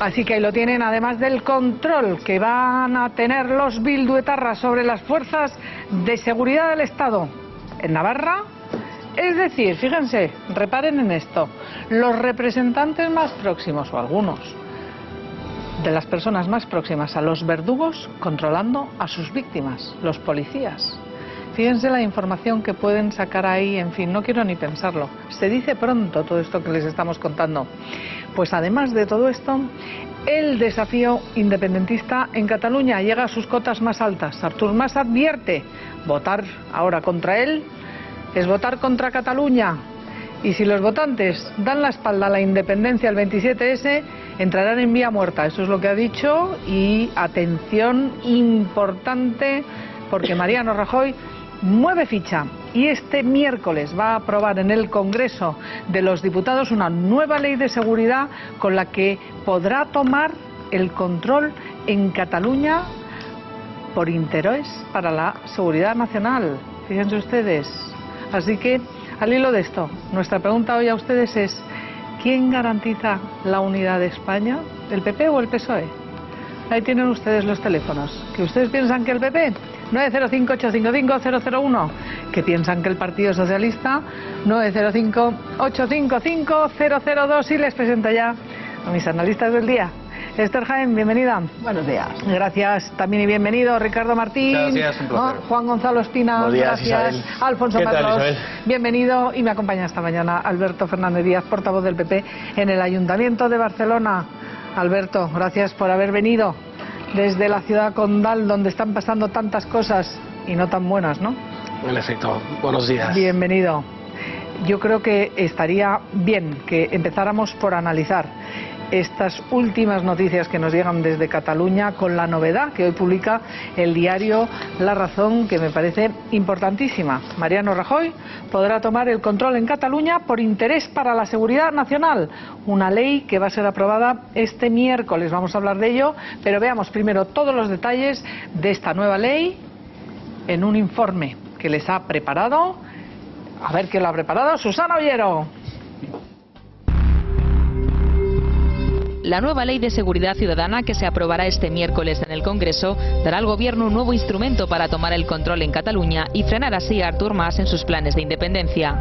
Así que ahí lo tienen, además del control que van a tener los bilduetarras sobre las fuerzas de seguridad del Estado en Navarra. Es decir, fíjense, reparen en esto, los representantes más próximos, o algunos de las personas más próximas a los verdugos, controlando a sus víctimas, los policías. Fíjense la información que pueden sacar ahí, en fin, no quiero ni pensarlo. Se dice pronto todo esto que les estamos contando. Pues además de todo esto, el desafío independentista en Cataluña llega a sus cotas más altas. Artur Mas advierte, votar ahora contra él es votar contra Cataluña. Y si los votantes dan la espalda a la independencia el 27S, entrarán en vía muerta. Eso es lo que ha dicho. Y atención importante, porque Mariano Rajoy mueve ficha y este miércoles va a aprobar en el Congreso de los Diputados una nueva ley de seguridad con la que podrá tomar el control en Cataluña por interés para la seguridad nacional. Fíjense ustedes. Así que, al hilo de esto, nuestra pregunta hoy a ustedes es: ¿quién garantiza la unidad de España? ¿El PP o el PSOE? Ahí tienen ustedes los teléfonos. ¿Que ustedes piensan que el PP? 905-855-001. ¿Que piensan que el Partido Socialista? 905-855-002. Y les presento ya a mis analistas del día. Esther Jaén, bienvenida. Buenos días. Gracias también y bienvenido Ricardo Martín. Gracias, un placer. Juan Gonzalo Espina. Buenos días, gracias. Isabel. Alfonso ¿Qué tal, Merlos. Isabel? Bienvenido. Y me acompaña esta mañana Alberto Fernández Díaz, portavoz del PP en el Ayuntamiento de Barcelona. Alberto, gracias por haber venido desde la ciudad condal, donde están pasando tantas cosas y no tan buenas, ¿no? En efecto, buenos días. Bienvenido. Yo creo que estaría bien que empezáramos por analizar estas últimas noticias que nos llegan desde Cataluña, con la novedad que hoy publica el diario La Razón, que me parece importantísima. Mariano Rajoy podrá tomar el control en Cataluña por interés para la seguridad nacional. Una ley que va a ser aprobada este miércoles. Vamos a hablar de ello, pero veamos primero todos los detalles de esta nueva ley en un informe que les ha preparado. A ver quién lo ha preparado. Susana Ollero. La nueva Ley de Seguridad Ciudadana, que se aprobará este miércoles en el Congreso, dará al Gobierno un nuevo instrumento para tomar el control en Cataluña y frenar así a Artur Mas en sus planes de independencia.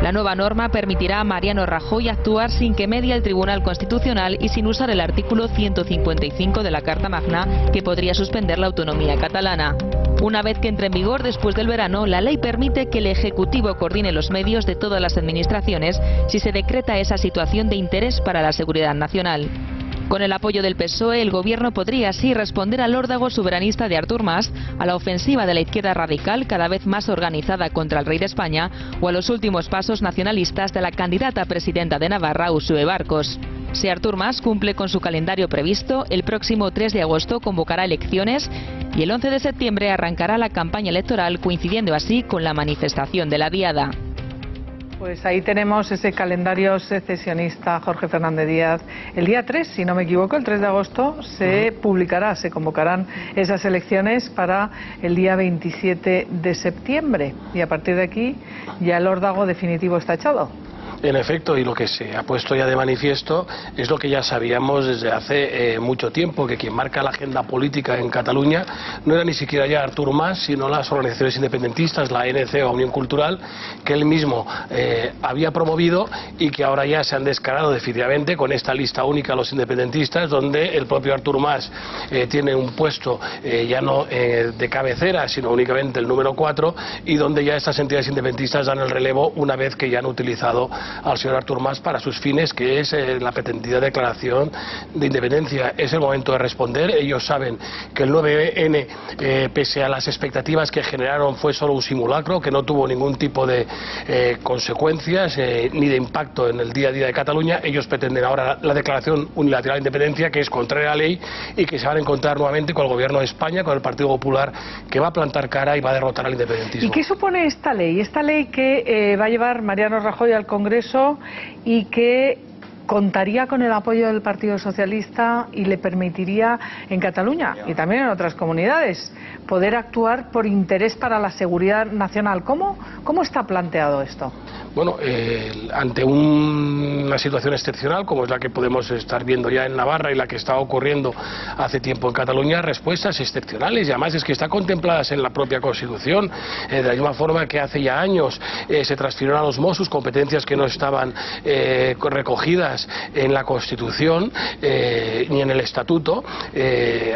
La nueva norma permitirá a Mariano Rajoy actuar sin que medie el Tribunal Constitucional y sin usar el artículo 155 de la Carta Magna, que podría suspender la autonomía catalana. Una vez que entre en vigor después del verano, la ley permite que el Ejecutivo coordine los medios de todas las administraciones si se decreta esa situación de interés para la seguridad nacional. Con el apoyo del PSOE, el Gobierno podría así responder al órdago soberanista de Artur Mas, a la ofensiva de la izquierda radical cada vez más organizada contra el rey de España o a los últimos pasos nacionalistas de la candidata a presidenta de Navarra, Uxue Barkos. Si Artur Mas cumple con su calendario previsto, el próximo 3 de agosto convocará elecciones y el 11 de septiembre arrancará la campaña electoral, coincidiendo así con la manifestación de la Diada. Pues ahí tenemos ese calendario secesionista, Jorge Fernández Díaz. El día 3, si no me equivoco, el 3 de agosto, se publicará, se convocarán esas elecciones para el día 27 de septiembre. Y a partir de aquí ya el órdago definitivo está echado. En efecto, y lo que se ha puesto ya de manifiesto es lo que ya sabíamos desde hace mucho tiempo, que quien marca la agenda política en Cataluña no era ni siquiera ya Artur Mas, sino las organizaciones independentistas, la ANC o Unión Cultural, que él mismo había promovido y que ahora ya se han descarado definitivamente con esta lista única a los independentistas, donde el propio Artur Mas tiene un puesto ya no de cabecera, sino únicamente el número 4, y donde ya estas entidades independentistas dan el relevo una vez que ya han utilizado al señor Artur Mas para sus fines, que es la pretendida declaración de independencia. Es el momento de responder. Ellos saben que el 9N, pese a las expectativas que generaron, fue solo un simulacro, que no tuvo ningún tipo de consecuencias ni de impacto en el día a día de Cataluña. Ellos pretenden ahora la declaración unilateral de independencia, que es contraria a la ley, y que se van a encontrar nuevamente con el Gobierno de España, con el Partido Popular, que va a plantar cara y va a derrotar al independentismo. ¿Y qué supone esta ley? Esta ley que va a llevar Mariano Rajoy al Congreso y que contaría con el apoyo del Partido Socialista y le permitiría en Cataluña y también en otras comunidades poder actuar por interés para la seguridad nacional. ¿Cómo está planteado esto? Bueno, ante una situación excepcional como es la que podemos estar viendo ya en Navarra y la que estaba ocurriendo hace tiempo en Cataluña, respuestas excepcionales, y además es que están contempladas en la propia Constitución, de la misma forma que hace ya años se transfirieron a los Mossos competencias que no estaban recogidas en la Constitución ni en el Estatuto.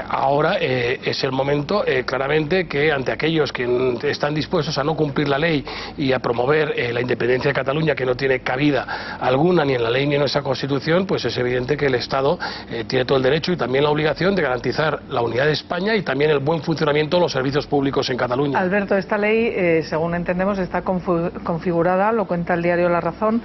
Ahora es el momento claramente que ante aquellos que están dispuestos a no cumplir la ley y a promover la independencia de Cataluña, que no tiene cabida alguna ni en la ley ni en nuestra Constitución, pues es evidente que el Estado tiene todo el derecho y también la obligación de garantizar la unidad de España y también el buen funcionamiento de los servicios públicos en Cataluña. Alberto, esta ley, según entendemos, está configurada, lo cuenta el diario La Razón,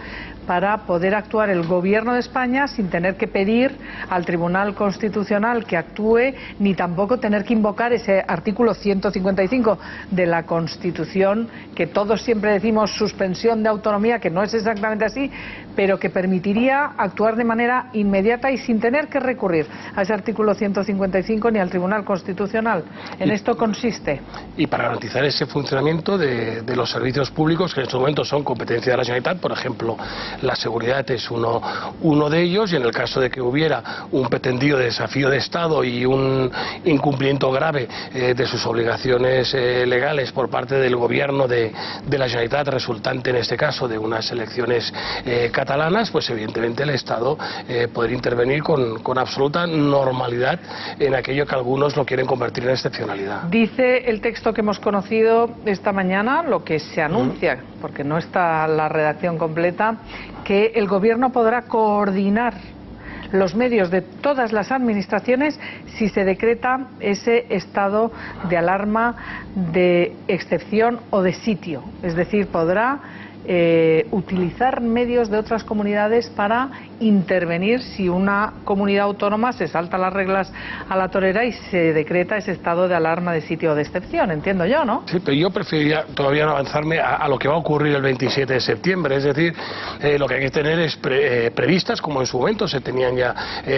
para poder actuar el Gobierno de España sin tener que pedir al Tribunal Constitucional que actúe, ni tampoco tener que invocar ese artículo 155 de la Constitución, que todos siempre decimos suspensión de autonomía, que no es exactamente así, pero que permitiría actuar de manera inmediata y sin tener que recurrir a ese artículo 155 ni al Tribunal Constitucional. En esto consiste. Y para garantizar ese funcionamiento de los servicios públicos, que en estos momentos son competencia de la Generalitat, por ejemplo, la seguridad es uno de ellos, y en el caso de que hubiera un pretendido desafío de Estado y un incumplimiento grave de sus obligaciones legales por parte del gobierno de la Generalitat, resultante en este caso de unas elecciones catalanas, pues evidentemente el Estado podría intervenir con absoluta normalidad en aquello que algunos lo quieren convertir en excepcionalidad. Dice el texto que hemos conocido esta mañana, lo que se anuncia, porque no está la redacción completa, que el Gobierno podrá coordinar los medios de todas las administraciones si se decreta ese estado de alarma, de excepción o de sitio. Es decir, podrá utilizar medios de otras comunidades para intervenir si una comunidad autónoma se salta las reglas a la torera y se decreta ese estado de alarma, de sitio o de excepción, entiendo yo, ¿no? Sí, pero yo preferiría todavía no avanzarme a lo que va a ocurrir el 27 de septiembre, es decir, lo que hay que tener es previstas, como en su momento se tenían ya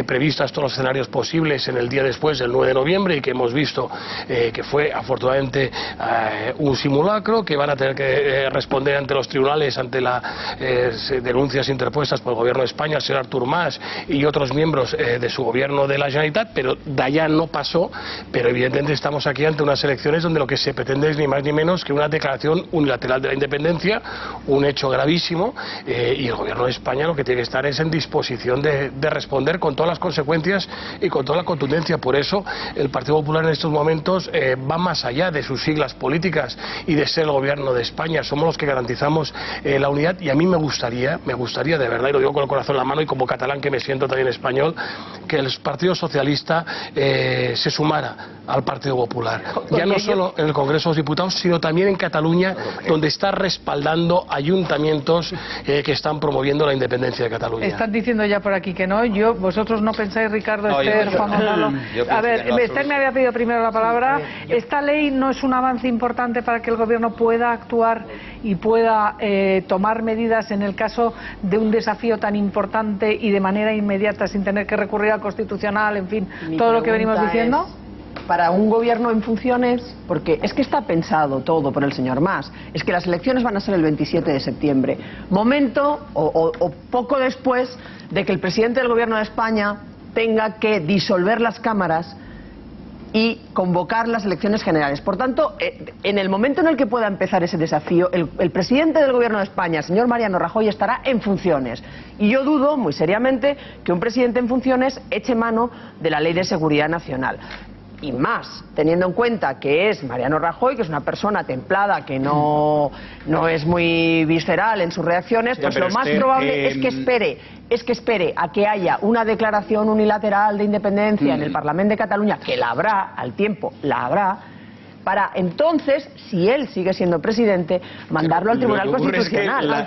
previstas todos los escenarios posibles en el día después del 9 de noviembre y que hemos visto que fue afortunadamente un simulacro, que van a tener que responder ante los tribunales, ante las denuncias interpuestas por el Gobierno de España, el señor Artur Mas y otros miembros de su gobierno de la Generalitat, pero de allá no pasó. Pero evidentemente estamos aquí ante unas elecciones donde lo que se pretende es ni más ni menos que una declaración unilateral de la independencia, un hecho gravísimo, y el Gobierno de España lo que tiene que estar es en disposición de responder con todas las consecuencias y con toda la contundencia. Por eso el Partido Popular en estos momentos va más allá de sus siglas políticas y de ser el Gobierno de España. Somos los que garantizamos la unidad, y a mí me gustaría de verdad, y lo digo con el corazón en la mano y como catalán que me siento también español, que el Partido Socialista se sumara al Partido Popular, ya no solo en el Congreso de los Diputados, sino también en Cataluña, donde está respaldando ayuntamientos que están promoviendo la independencia de Cataluña. Están diciendo ya por aquí que no. Vosotros no pensáis, Ricardo, Esther, Juan Gonzalo. A ver, Esther me había pedido primero la palabra. ¿Esta ley no es un avance importante para que el Gobierno pueda actuar y pueda tomar medidas en el caso de un desafío tan importante y de manera inmediata, sin tener que recurrir al Constitucional, en fin, todo lo que venimos diciendo? Para un gobierno en funciones, porque es que está pensado todo por el señor Mas, es que las elecciones van a ser el 27 de septiembre, momento o poco después de que el presidente del Gobierno de España tenga que disolver las cámaras y convocar las elecciones generales. Por tanto, en el momento en el que pueda empezar ese desafío, el presidente del Gobierno de España, el señor Mariano Rajoy, estará en funciones. Y yo dudo muy seriamente que un presidente en funciones eche mano de la Ley de Seguridad Nacional. Y más, teniendo en cuenta que es Mariano Rajoy, que es una persona templada, que no es muy visceral en sus reacciones, pues lo más probable es que espere a que haya una declaración unilateral de independencia en el Parlamento de Cataluña, que la habrá, al tiempo la habrá, para entonces, si él sigue siendo presidente, mandarlo al Tribunal Constitucional.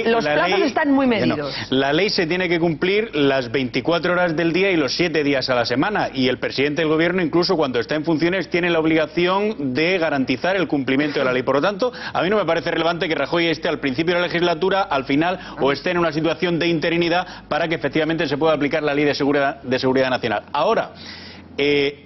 Los plazos están muy medidos. La ley se tiene que cumplir las 24 horas del día y los 7 días a la semana, y el presidente del gobierno, incluso cuando está en funciones, tiene la obligación de garantizar el cumplimiento de la ley. Por lo tanto, a mí no me parece relevante que Rajoy esté al principio de la legislatura, al final, o esté en una situación de interinidad para que efectivamente se pueda aplicar la ley de seguridad nacional. Ahora,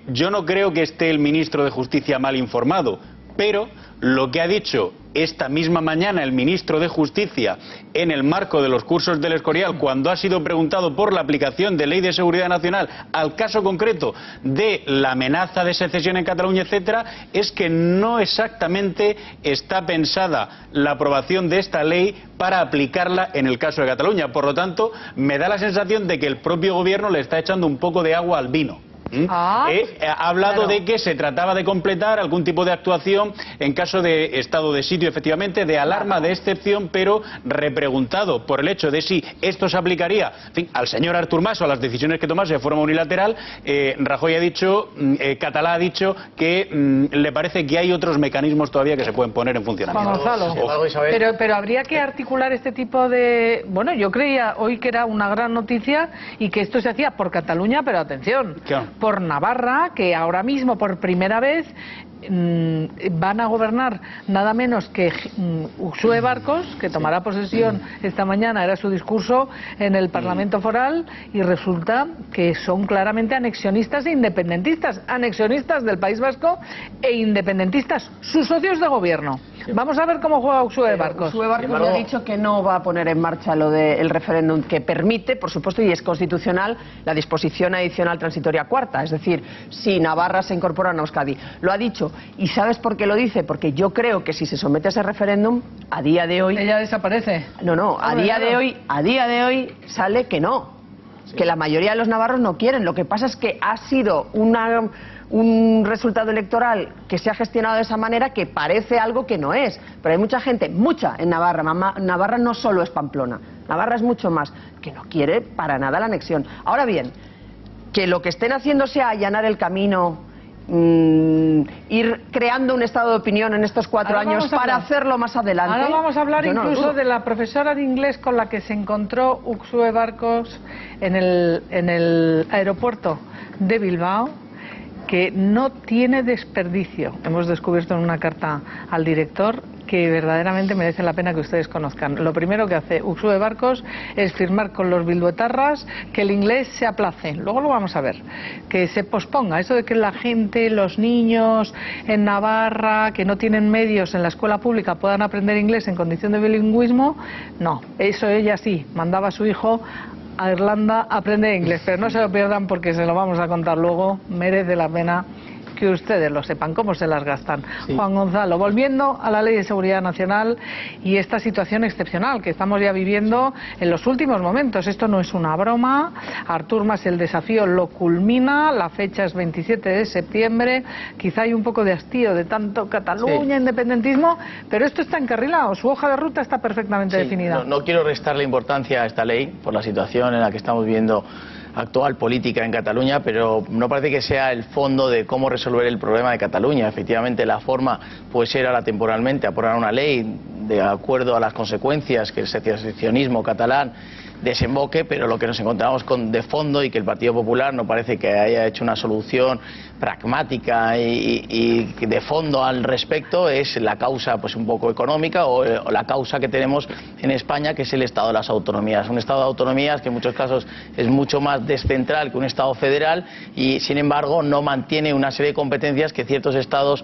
yo no creo que esté el ministro de Justicia mal informado, pero lo que ha dicho esta misma mañana el ministro de Justicia en el marco de los cursos del Escorial, cuando ha sido preguntado por la aplicación de Ley de Seguridad Nacional al caso concreto de la amenaza de secesión en Cataluña, etcétera, es que no exactamente está pensada la aprobación de esta ley para aplicarla en el caso de Cataluña. Por lo tanto, me da la sensación de que el propio gobierno le está echando un poco de agua al vino. Ha hablado de que se trataba de completar algún tipo de actuación en caso de estado de sitio, efectivamente, de alarma, de excepción, pero repreguntado por el hecho de si esto se aplicaría, en fin, al señor Artur Mas o a las decisiones que tomase de forma unilateral, Rajoy ha dicho, Catalá ha dicho que le parece que hay otros mecanismos todavía que se pueden poner en funcionamiento. Juan Gonzalo, pero habría que articular este tipo de... Bueno, yo creía hoy que era una gran noticia y que esto se hacía por Cataluña, pero atención, por Navarra, que ahora mismo por primera vez van a gobernar nada menos que Uxue Barkos, que tomará posesión esta mañana, era su discurso en el Parlamento Foral, y resulta que son claramente anexionistas e independentistas, anexionistas del País Vasco e independentistas, sus socios de gobierno. Vamos a ver cómo juega Uxue Barkos. Uxue Barkos ha dicho que no va a poner en marcha lo del referéndum, que permite, por supuesto, y es constitucional, la disposición adicional transitoria cuarta, es decir, si Navarra se incorpora a Euskadi. Lo ha dicho. ¿Y sabes por qué lo dice? Porque yo creo que si se somete a ese referéndum, a día de hoy... ¿Ella desaparece? No, a día de hoy sale que no. Sí. Que la mayoría de los navarros no quieren. Lo que pasa es que ha sido un resultado electoral que se ha gestionado de esa manera que parece algo que no es. Pero hay mucha gente, mucha en Navarra. Navarra no solo es Pamplona. Navarra es mucho más, que no quiere para nada la anexión. Ahora bien, que lo que estén haciendo sea allanar el camino... ir creando un estado de opinión en estos 4 años para hacerlo más adelante. Ahora vamos a hablar incluso de la profesora de inglés con la que se encontró Uxue Barkos en el aeropuerto de Bilbao, que no tiene desperdicio. Hemos descubierto en una carta al director que verdaderamente merece la pena que ustedes conozcan. Lo primero que hace Uxue Barkos es firmar con los bilduetarras que el inglés se aplace. Luego lo vamos a ver. Que se posponga. Eso de que la gente, los niños en Navarra, que no tienen medios en la escuela pública, puedan aprender inglés en condición de bilingüismo, no. Eso ella sí, mandaba a su hijo a Irlanda a aprender inglés. Pero no se lo pierdan porque se lo vamos a contar luego. Merece la pena que ustedes lo sepan, cómo se las gastan. Sí. Juan Gonzalo, volviendo a la Ley de Seguridad Nacional y esta situación excepcional que estamos ya viviendo en los últimos momentos. Esto no es una broma. Artur Mas el desafío lo culmina, la fecha es 27 de septiembre. Quizá hay un poco de hastío de tanto Cataluña, independentismo, pero esto está encarrilado, su hoja de ruta está perfectamente definida. No quiero restarle importancia a esta ley por la situación en la que estamos viviendo actual política en Cataluña, pero no parece que sea el fondo de cómo resolver el problema de Cataluña. Efectivamente, la forma puede ser ahora temporalmente aprobar una ley de acuerdo a las consecuencias que el secesionismo catalán desemboque, pero lo que nos encontramos con de fondo y que el Partido Popular no parece que haya hecho una solución pragmática y de fondo al respecto es la causa pues un poco económica o la causa que tenemos en España, que es el Estado de las autonomías. Un Estado de autonomías que en muchos casos es mucho más descentral que un Estado federal y sin embargo no mantiene una serie de competencias que ciertos Estados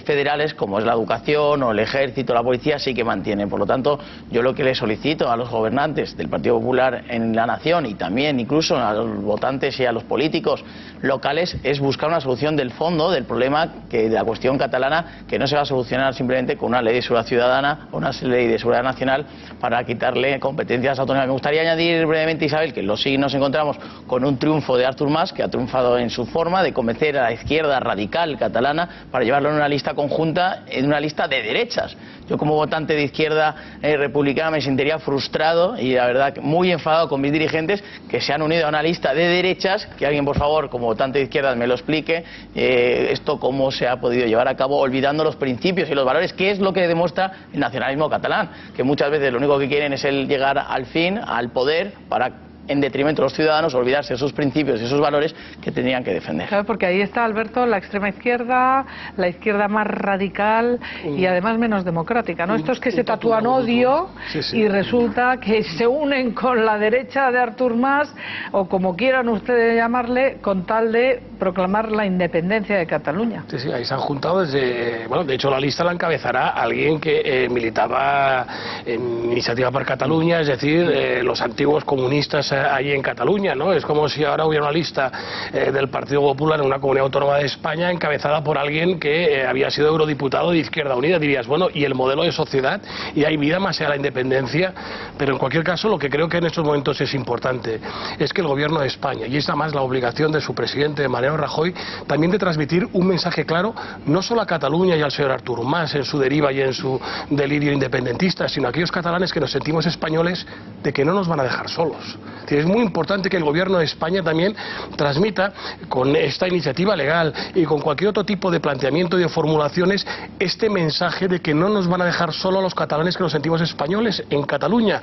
federales como es la educación o el ejército, la policía sí que mantienen. Por lo tanto, yo lo que le solicito a los gobernantes del Partido Popular en la nación y también incluso a los votantes y a los políticos locales es buscar una solución del fondo del problema de la cuestión catalana, que no se va a solucionar simplemente con una ley de seguridad ciudadana o una ley de seguridad nacional para quitarle competencias autonómicas. Me gustaría añadir brevemente, Isabel, que sí nos encontramos con un triunfo de Artur Mas, que ha triunfado en su forma de convencer a la izquierda radical catalana para llevarlo en una lista conjunta, en una lista de derechas. Yo como votante de izquierda republicana me sentiría frustrado y la verdad muy muy enfadado con mis dirigentes que se han unido a una lista de derechas, que alguien por favor, como tanto de izquierdas, me lo explique, esto cómo se ha podido llevar a cabo olvidando los principios y los valores, que es lo que demuestra el nacionalismo catalán, que muchas veces lo único que quieren es el llegar al fin, al poder, para en detrimento de los ciudadanos, olvidarse de esos principios y esos valores que tenían que defender. Claro, porque ahí está, Alberto, la extrema izquierda, la izquierda más radical y además menos democrática, ¿no? Estos que se tatúan odio y resulta que se unen con la derecha de Artur Mas, o como quieran ustedes llamarle, con tal de proclamar la independencia de Cataluña. Sí, sí, ahí se han juntado desde... Bueno, de hecho la lista la encabezará alguien que militaba en Iniciativa per Catalunya, es decir, los antiguos comunistas allí en Cataluña, ¿no? Es como si ahora hubiera una lista del Partido Popular en una comunidad autónoma de España encabezada por alguien que había sido eurodiputado de Izquierda Unida. Dirías, bueno, ¿y el modelo de sociedad? ¿Y hay vida más allá de la independencia? Pero en cualquier caso, lo que creo que en estos momentos es importante es que el gobierno de España, y es además la obligación de su presidente, Mariano Rajoy, también de transmitir un mensaje claro, no solo a Cataluña y al señor Artur Mas en su deriva y en su delirio independentista, sino a aquellos catalanes que nos sentimos españoles, de que no nos van a dejar solos. Es muy importante que el gobierno de España también transmita con esta iniciativa legal y con cualquier otro tipo de planteamiento y de formulaciones este mensaje de que no nos van a dejar solo a los catalanes que nos sentimos españoles en Cataluña,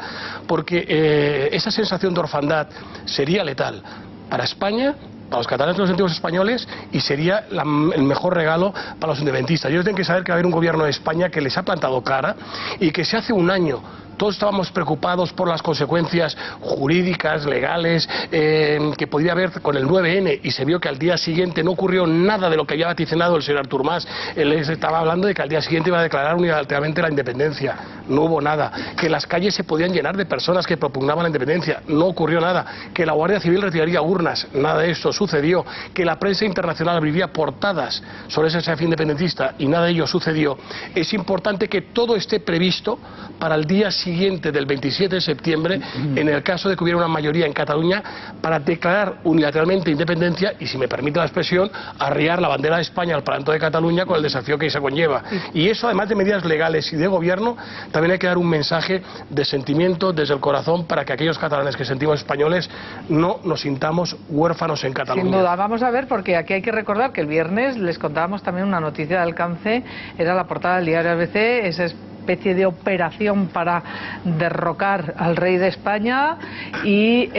porque esa sensación de orfandad sería letal para España, para los catalanes que nos sentimos españoles, y sería el mejor regalo para los independentistas. Ellos tienen que saber que va a haber un gobierno de España que les ha plantado cara y que si hace un año todos estábamos preocupados por las consecuencias jurídicas, legales, que podía haber con el 9N, y se vio que al día siguiente no ocurrió nada de lo que había vaticinado el señor Artur Mas. Él estaba hablando de que al día siguiente iba a declarar unilateralmente la independencia. No hubo nada. Que las calles se podían llenar de personas que propugnaban la independencia. No ocurrió nada. Que la Guardia Civil retiraría urnas. Nada de esto sucedió. Que la prensa internacional abriría portadas sobre ese desafío independentista, y nada de ello sucedió. Es importante que todo esté previsto para el día siguiente del 27 de septiembre, en el caso de que hubiera una mayoría en Cataluña, para declarar unilateralmente independencia y, si me permite la expresión, arriar la bandera de España al Parlamento de Cataluña con el desafío que se conlleva. Y eso, además de medidas legales y de gobierno, también hay que dar un mensaje de sentimiento desde el corazón para que aquellos catalanes que sentimos españoles no nos sintamos huérfanos en Cataluña. Sin duda, vamos a ver, porque aquí hay que recordar que el viernes les contábamos también una noticia de alcance, era la portada del diario ABC, esa especie de operación para derrocar al rey de España y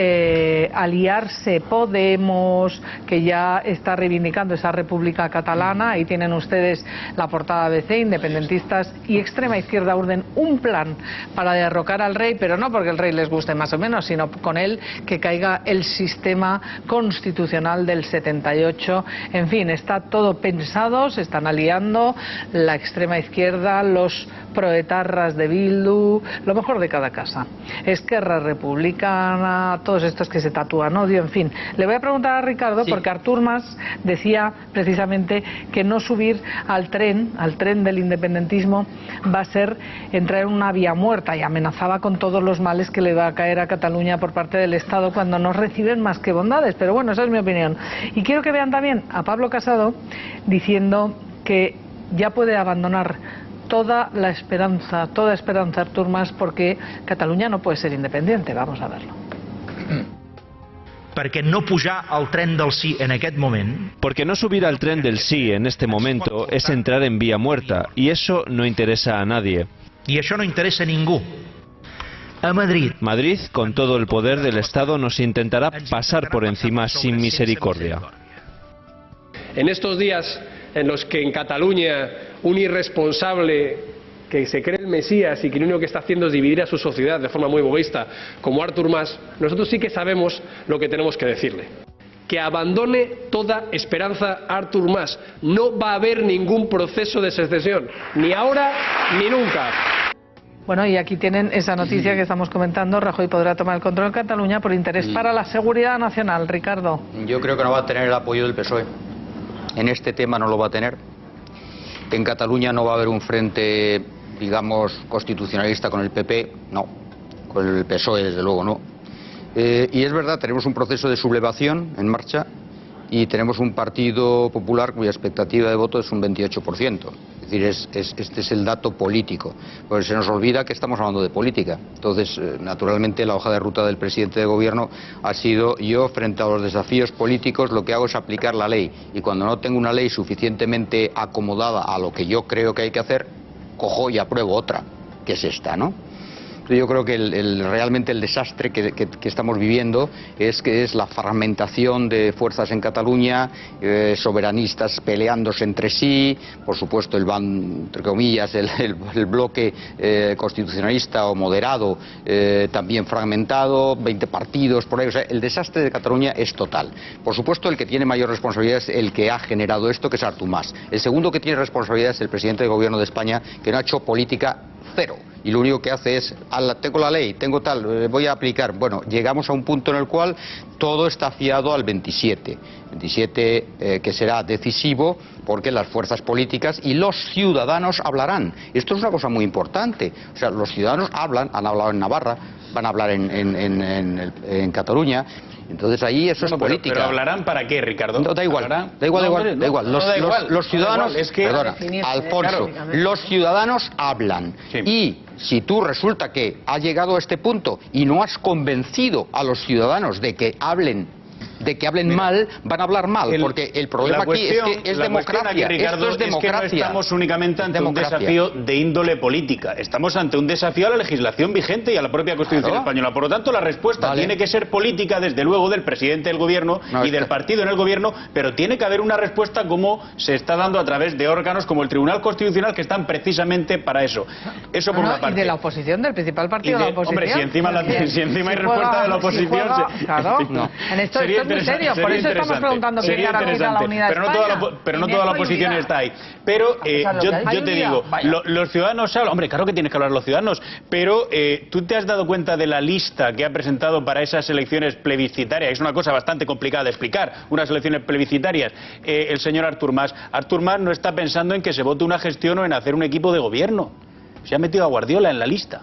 aliarse Podemos, que ya está reivindicando esa República Catalana. Ahí tienen ustedes la portada ABC, independentistas y extrema izquierda urden un plan para derrocar al rey, pero no porque el rey les guste más o menos, sino con él que caiga el sistema constitucional del 78. En fin, está todo pensado, se están aliando la extrema izquierda, los proetarras de Bildu, lo mejor de cada casa. Esquerra Republicana, todos estos que se tatúan odio, en fin. Le voy a preguntar a Ricardo, porque Artur Mas decía precisamente que no subir al tren del independentismo va a ser entrar en una vía muerta, y amenazaba con todos los males que le va a caer a Cataluña por parte del Estado cuando no reciben más que bondades. Pero bueno, esa es mi opinión. Y quiero que vean también a Pablo Casado diciendo que ya puede abandonar toda esperanza Artur Mas, porque Cataluña no puede ser independiente. Vamos a verlo. Perquè no pujar al tren del sí en aquest moment. Porque no subir al tren del sí en este momento es entrar en vía muerta, y eso no interesa a nadie. I això no interessa a ningú. A Madrid. Madrid, con todo el poder del Estado, nos intentará pasar por encima sin misericordia. En estos días en los que en Cataluña un irresponsable que se cree el Mesías y que lo único que está haciendo es dividir a su sociedad de forma muy egoísta, como Artur Mas, nosotros sí que sabemos lo que tenemos que decirle. Que abandone toda esperanza Artur Mas. No va a haber ningún proceso de secesión, ni ahora ni nunca. Bueno, y aquí tienen esa noticia que estamos comentando. Rajoy podrá tomar el control de Cataluña por interés para la seguridad nacional. Ricardo. Yo creo que no va a tener el apoyo del PSOE. En este tema no lo va a tener. En Cataluña no va a haber un frente, digamos, constitucionalista con el PP, no. Con el PSOE, desde luego, no. Y es verdad, tenemos un proceso de sublevación en marcha y tenemos un Partido Popular cuya expectativa de voto es un 28%. Es Es decir, este es el dato político. Pues se nos olvida que estamos hablando de política. Entonces, naturalmente, la hoja de ruta del presidente de gobierno ha sido: yo, frente a los desafíos políticos, lo que hago es aplicar la ley. Y cuando no tengo una ley suficientemente acomodada a lo que yo creo que hay que hacer, cojo y apruebo otra, que es esta, ¿no? Yo creo que realmente el desastre que estamos viviendo es la fragmentación de fuerzas en Cataluña, soberanistas peleándose entre sí, por supuesto entre comillas, el bloque constitucionalista o moderado también fragmentado, 20 partidos por ahí. O sea, el desastre de Cataluña es total. Por supuesto, el que tiene mayor responsabilidad es el que ha generado esto, que es Artur Mas. El segundo que tiene responsabilidad es el presidente del gobierno de España, que no ha hecho política cero. Y lo único que hace es: tengo la ley, tengo tal, voy a aplicar. Bueno, llegamos a un punto en el cual todo está fiado al 27 que será decisivo, porque las fuerzas políticas y los ciudadanos hablarán. Esto es una cosa muy importante. O sea, los ciudadanos hablan, han hablado en Navarra, van a hablar en Cataluña. Entonces ahí eso es política. ¿Pero hablarán para qué, Ricardo? No, da igual. Los ciudadanos, perdona, Alfonso, los ciudadanos hablan. Sí. Y si tú resulta que has llegado a este punto y no has convencido a los ciudadanos de que hablen mal, van a hablar mal, porque el problema aquí es que es democracia. Aquí, Ricardo, esto es democracia. Es que no estamos únicamente ante un desafío de índole política, estamos ante un desafío a la legislación vigente y a la propia Constitución española. Por lo tanto, la respuesta tiene que ser política, desde luego, del presidente del gobierno y del partido en el gobierno, pero tiene que haber una respuesta como se está dando a través de órganos como el Tribunal Constitucional, que están precisamente para eso. Eso por una parte. Y de la oposición, del principal partido de la oposición. Hombre, si encima hay respuesta de la oposición... Claro, en esto es muy serio, por eso estamos preguntando quién garantiza la unidad de España. Pero no toda la oposición está ahí. Pero yo te digo, los ciudadanos hablan. Hombre, claro que tienes que hablar los ciudadanos, pero ¿tú te has dado cuenta de la lista que ha presentado para esas elecciones plebiscitarias? Es una cosa bastante complicada de explicar, unas elecciones plebiscitarias. El señor Artur Mas. Artur Mas no está pensando en que se vote una gestión o en hacer un equipo de gobierno. Se ha metido a Guardiola en la lista.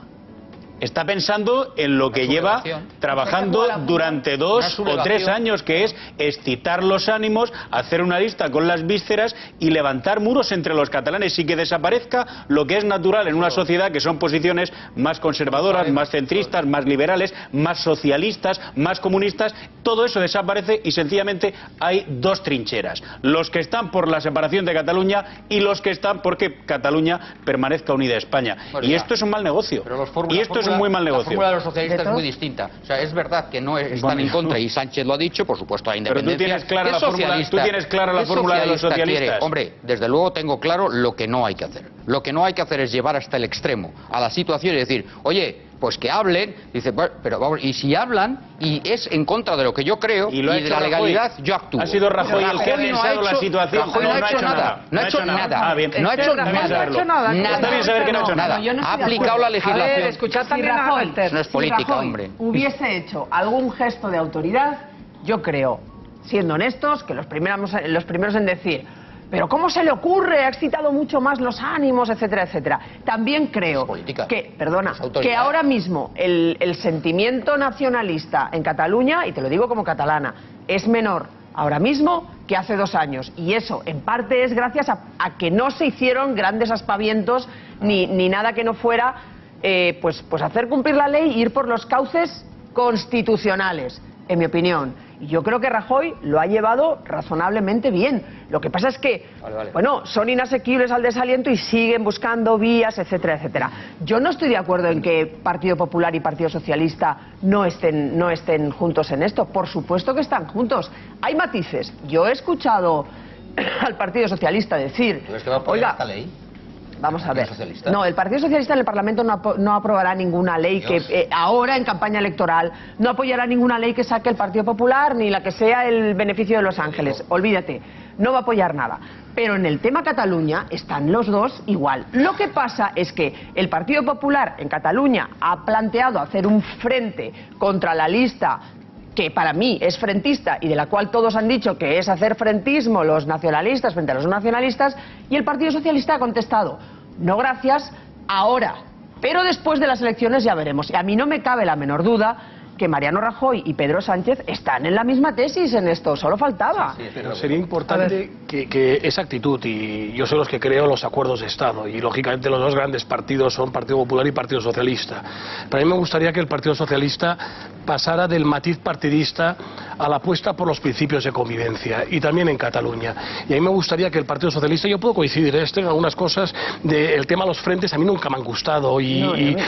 Está pensando en lo que lleva trabajando durante 2 o 3 años, que es excitar los ánimos, hacer una lista con las vísceras y levantar muros entre los catalanes, y que desaparezca lo que es natural en una sociedad, que son posiciones más conservadoras, más centristas, más liberales, más socialistas, más comunistas. Todo eso desaparece y sencillamente hay 2 trincheras: los que están por la separación de Cataluña y los que están porque Cataluña permanezca unida a España. Y esto es un mal negocio. Y esto es un muy mal negocio. La fórmula de los socialistas es muy distinta. O sea, es verdad que no están en contra, y Sánchez lo ha dicho, por supuesto, a independencia. Pero tú tienes clara la fórmula de los socialistas. Hombre, desde luego tengo claro lo que no hay que hacer. Lo que no hay que hacer es llevar hasta el extremo a la situación y decir: oye, pues que hablen. Dice, bueno, pero vamos, y si hablan y es en contra de lo que yo creo y de la legalidad, yo actúo. Ha sido Rajoy el que ha pensado la situación. Rajoy no ha hecho nada. No ha hecho nada. No ha hecho nada. Está bien saber que no ha hecho nada. Ha aplicado la legislación. Escuchad también a Walter. No es política, hombre. Hubiese hecho algún gesto de autoridad, yo creo, siendo honestos, que los primeros en decir: pero ¿cómo se le ocurre? Ha excitado mucho más los ánimos, etcétera, etcétera. También creo que ahora mismo el sentimiento nacionalista en Cataluña, y te lo digo como catalana, es menor ahora mismo que hace 2 años. Y eso, en parte, es gracias a que no se hicieron grandes aspavientos ni nada que no fuera pues hacer cumplir la ley e ir por los cauces constitucionales, en mi opinión. Y yo creo que Rajoy lo ha llevado razonablemente bien. Lo que pasa es que, bueno, son inasequibles al desaliento y siguen buscando vías, etcétera, etcétera. Yo no estoy de acuerdo en que Partido Popular y Partido Socialista no estén juntos en esto. Por supuesto que están juntos. Hay matices. Yo he escuchado al Partido Socialista decir: oiga, esta ley. Vamos a ver. No, el Partido Socialista en el Parlamento no aprobará ninguna ley que ahora en campaña electoral, no apoyará ninguna ley que saque el Partido Popular ni la que sea el beneficio de Los Ángeles. Olvídate, no va a apoyar nada. Pero en el tema Cataluña están los dos igual. Lo que pasa es que el Partido Popular en Cataluña ha planteado hacer un frente contra la lista que para mí es frentista y de la cual todos han dicho que es hacer frentismo los nacionalistas frente a los no nacionalistas, y el Partido Socialista ha contestado: no gracias, ahora, pero después de las elecciones ya veremos. Y a mí no me cabe la menor duda que Mariano Rajoy y Pedro Sánchez están en la misma tesis en esto, solo faltaba. Pero sería importante que esa actitud, y yo soy los que creo los acuerdos de Estado, y lógicamente los dos grandes partidos son Partido Popular y Partido Socialista. Pero a mí me gustaría que el Partido Socialista pasara del matiz partidista a la apuesta por los principios de convivencia, y también en Cataluña. Y a mí me gustaría que el Partido Socialista, yo puedo coincidir en algunas cosas del tema de los frentes, a mí nunca me han gustado,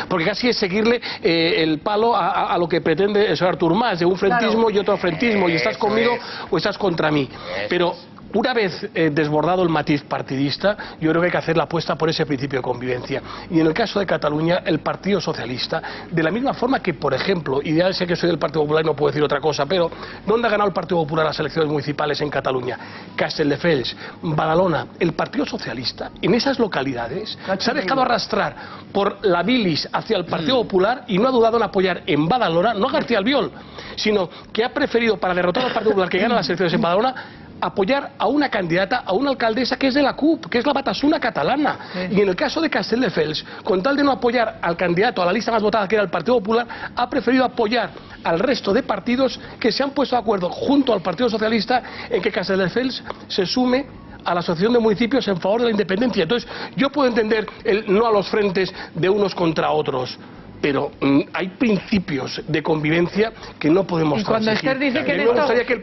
porque casi es seguirle el palo a lo que pretende el señor Artur Mas, de un frentismo y otro frentismo, y estás conmigo o estás contra mí. Pero una vez desbordado el matiz partidista, yo creo que hay que hacer la apuesta por ese principio de convivencia. Y en el caso de Cataluña, el Partido Socialista, de la misma forma que, por ejemplo, y ya sé que soy del Partido Popular y no puedo decir otra cosa, pero ¿dónde ha ganado el Partido Popular las elecciones municipales en Cataluña? Castelldefels, Badalona. El Partido Socialista, en esas localidades, se ha dejado arrastrar por la bilis hacia el Partido Popular y no ha dudado en apoyar en Badalona, no a García Albiol, sino que ha preferido, para derrotar al Partido Popular que gana las elecciones en Badalona, apoyar a una candidata, a una alcaldesa que es de la CUP, que es la Batasuna catalana. Y en el caso de Castelldefels, con tal de no apoyar al candidato a la lista más votada, que era el Partido Popular, ha preferido apoyar al resto de partidos que se han puesto de acuerdo junto al Partido Socialista en que Castelldefels se sume a la Asociación de Municipios en favor de la independencia. Entonces, yo puedo entender el no a los frentes de unos contra otros, pero hay principios de convivencia que no podemos transigir. Y cuando Esther dice que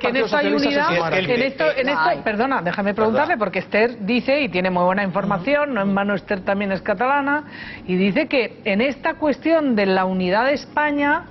en esto hay unidad, perdona, déjame preguntarle, porque Esther dice, y tiene muy buena información, no en vano Esther también es catalana, y dice que en esta cuestión de la unidad de España,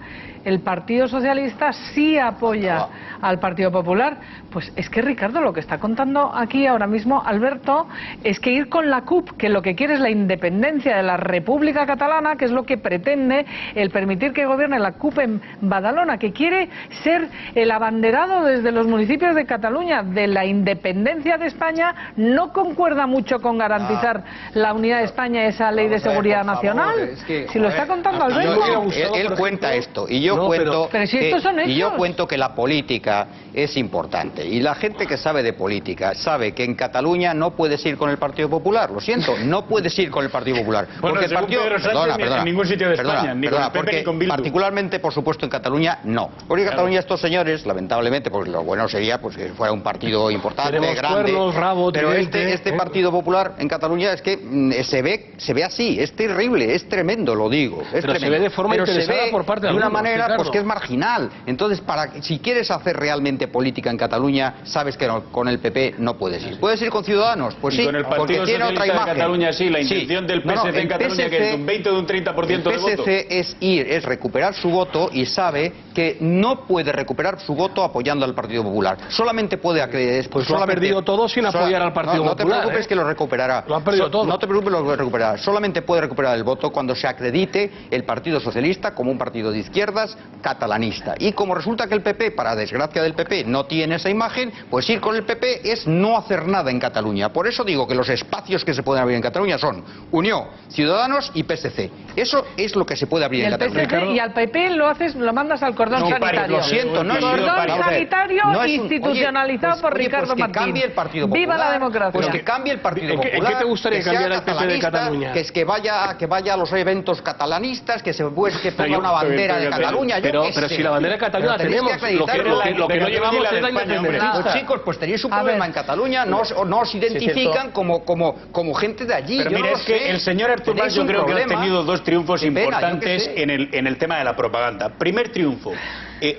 el Partido Socialista sí apoya al Partido Popular. Pues es que, Ricardo, lo que está contando aquí ahora mismo Alberto es que ir con la CUP, que lo que quiere es la independencia de la República Catalana, que es lo que pretende el permitir que gobierne la CUP en Badalona, que quiere ser el abanderado desde los municipios de Cataluña de la independencia de España, no concuerda mucho con garantizar la unidad de España, esa ley de seguridad nacional. Si lo está contando Alberto. Él cuenta esto, y yo cuento que la política es importante, y la gente que sabe de política sabe que en Cataluña no puedes ir con el Partido Popular, lo siento, no puedes ir con el Partido Popular, porque el Partido, en ningún sitio de España, ni con el PP ni con Bildu. Particularmente, por supuesto, en Cataluña no, porque en Cataluña estos señores, lamentablemente, porque lo bueno sería pues que fuera un partido importante, grande, pero este Partido Popular en Cataluña es que se ve así, es terrible, es tremendo, lo digo, es pero tremendo, se ve de forma interesada por parte de una algunos, manera, Ricardo, pues que es marginal. Entonces, si quieres hacer realmente política en Cataluña, sabes que con el PP no puedes ir. ¿Puedes ir con Ciudadanos? Pues sí, con el Partido Socialista de Cataluña sí, la intención del PSC en Cataluña, que es de un 20 o de un 30% de voto. El PSC es recuperar su voto, y sabe que no puede recuperar su voto apoyando al Partido Popular. Solamente puede pues lo ha perdido todo sin apoyar al Partido Popular. No te preocupes que lo recuperará. Lo ha perdido todo. No te preocupes, lo recuperará. Solamente puede recuperar el voto cuando se acredite el Partido Socialista como un partido de izquierdas catalanista. Y como resulta que el PP, para desgracia del PP, no tiene esa imagen, pues ir con el PP es no hacer nada en Cataluña. Por eso digo que los espacios que se pueden abrir en Cataluña son Unió, Ciudadanos y PSC. Eso es lo que se puede abrir en Cataluña. Y al PP lo mandas al cordón sanitario. Lo siento, no es cordón sanitario institucionalizado por Ricardo Martín. Que cambie el Partido Popular. ¡Viva la democracia! Pues que cambie el Partido Popular. ¿Qué te gustaría que cambiara el PP de Cataluña? Que vaya a los eventos catalanistas, que ponga una bandera de Cataluña. Pero si la bandera de Cataluña la tenemos, lo que no llevamos es la independencia. Pues chicos, pues tenéis un problema en Cataluña, no os identifican como gente de allí. Pero mira, es que el señor Artur Mas, yo creo que ha tenido dos triunfos importantes en el tema de la propaganda. Primer triunfo,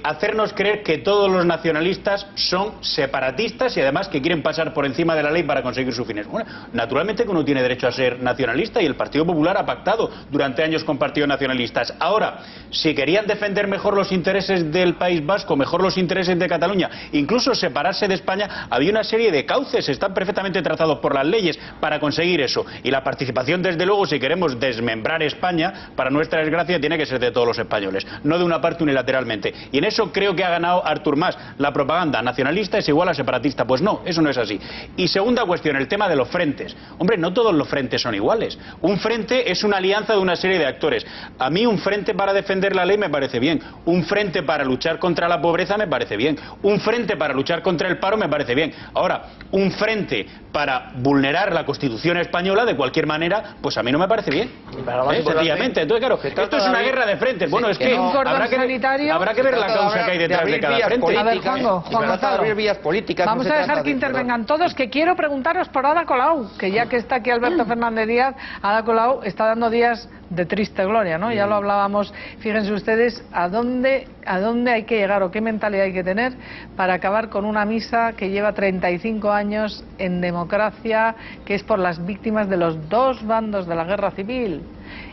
hacernos creer que todos los nacionalistas son separatistas y además que quieren pasar por encima de la ley para conseguir sus fines. Bueno, naturalmente que uno tiene derecho a ser nacionalista, y el Partido Popular ha pactado durante años con partidos nacionalistas. Ahora, si querían defender mejor los intereses del País Vasco, mejor los intereses de Cataluña, incluso separarse de España, había una serie de cauces, están perfectamente trazados por las leyes para conseguir eso. Y la participación, desde luego, si queremos desmembrar España, para nuestra desgracia, tiene que ser de todos los españoles, no de una parte unilateralmente. Y en eso creo que ha ganado Artur Mas. La propaganda nacionalista es igual a separatista. Pues no, eso no es así. Y segunda cuestión, el tema de los frentes. Hombre, no todos los frentes son iguales. Un frente es una alianza de una serie de actores. A mí un frente para defender la ley me parece bien. Un frente para luchar contra la pobreza me parece bien. Un frente para luchar contra el paro me parece bien. Ahora, un frente para vulnerar la Constitución española de cualquier manera, pues a mí no me parece bien. Sencillamente. Entonces, claro, esto es una guerra de frentes. Bueno, es que habrá que ver la causa que hay detrás de cada frente. A ver, Juan Gonzalo, vamos a dejar que intervengan todos, que quiero preguntaros por Ada Colau, que ya que está aquí Alberto Fernández Díaz, Ada Colau está dando días de triste gloria, ¿no? Ya lo hablábamos. Fíjense ustedes a dónde hay que llegar o qué mentalidad hay que tener para acabar con una misa que lleva 35 años en democracia, que es por las víctimas de los dos bandos de la guerra civil.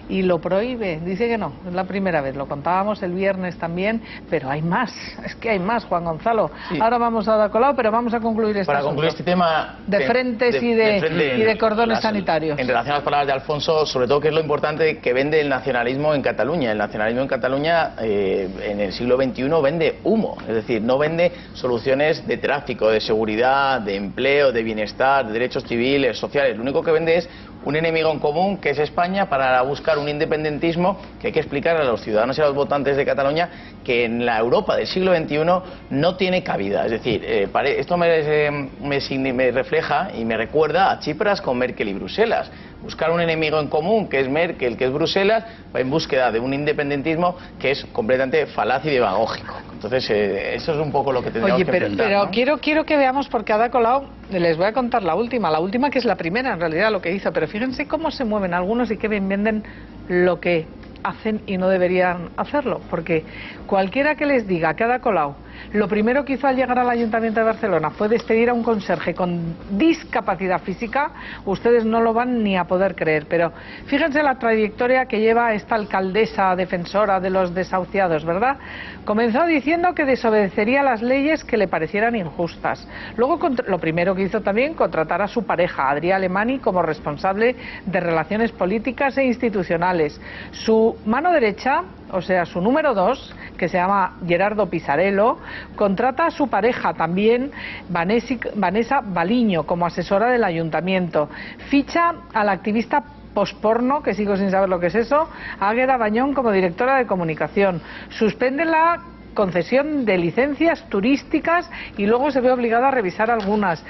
Y lo prohíbe, dice que no, es la primera vez, lo contábamos el viernes también, pero hay más, es que hay más, Juan Gonzalo. Sí. Ahora vamos a Ada Colau, pero vamos a concluir este tema de frentes y de cordones sanitarios. En relación a las palabras de Alfonso, sobre todo que es lo importante que vende el nacionalismo en Cataluña. El nacionalismo en Cataluña en el siglo XXI vende humo, es decir, no vende soluciones de tráfico, de seguridad, de empleo, de bienestar, de derechos civiles, sociales. Lo único que vende es un enemigo en común, que es España, para buscar un independentismo que hay que explicar a los ciudadanos y a los votantes de Cataluña que en la Europa del siglo XXI no tiene cabida. Es decir, esto me refleja y me recuerda a Tsipras con Merkel y Bruselas. Buscar un enemigo en común, que es Merkel, que es Bruselas, en búsqueda de un independentismo que es completamente falaz y demagógico. Entonces, eso es un poco lo que tendríamos que enfrentar, pero ¿no? quiero que veamos, porque Ada Colau, les voy a contar la última que es la primera en realidad lo que hizo, pero fíjense cómo se mueven algunos y qué bien venden lo que hacen y no deberían hacerlo, porque cualquiera que les diga que Ada Colau lo primero que hizo al llegar al Ayuntamiento de Barcelona fue despedir a un conserje con discapacidad física, ustedes no lo van ni a poder creer. Pero fíjense la trayectoria que lleva esta alcaldesa defensora de los desahuciados, ¿verdad? Comenzó diciendo que desobedecería las leyes que le parecieran injustas. Luego, lo primero que hizo también, contratar a su pareja, Adrià Alemany, como responsable de relaciones políticas e institucionales. Su mano derecha, o sea, su número 2, que se llama Gerardo Pisarello, contrata a su pareja también, Vanessa Baliño, como asesora del ayuntamiento. Ficha a la activista posporno, que sigo sin saber lo que es eso, Águeda Bañón, como directora de comunicación. Suspende la concesión de licencias turísticas y luego se ve obligada a revisar algunas.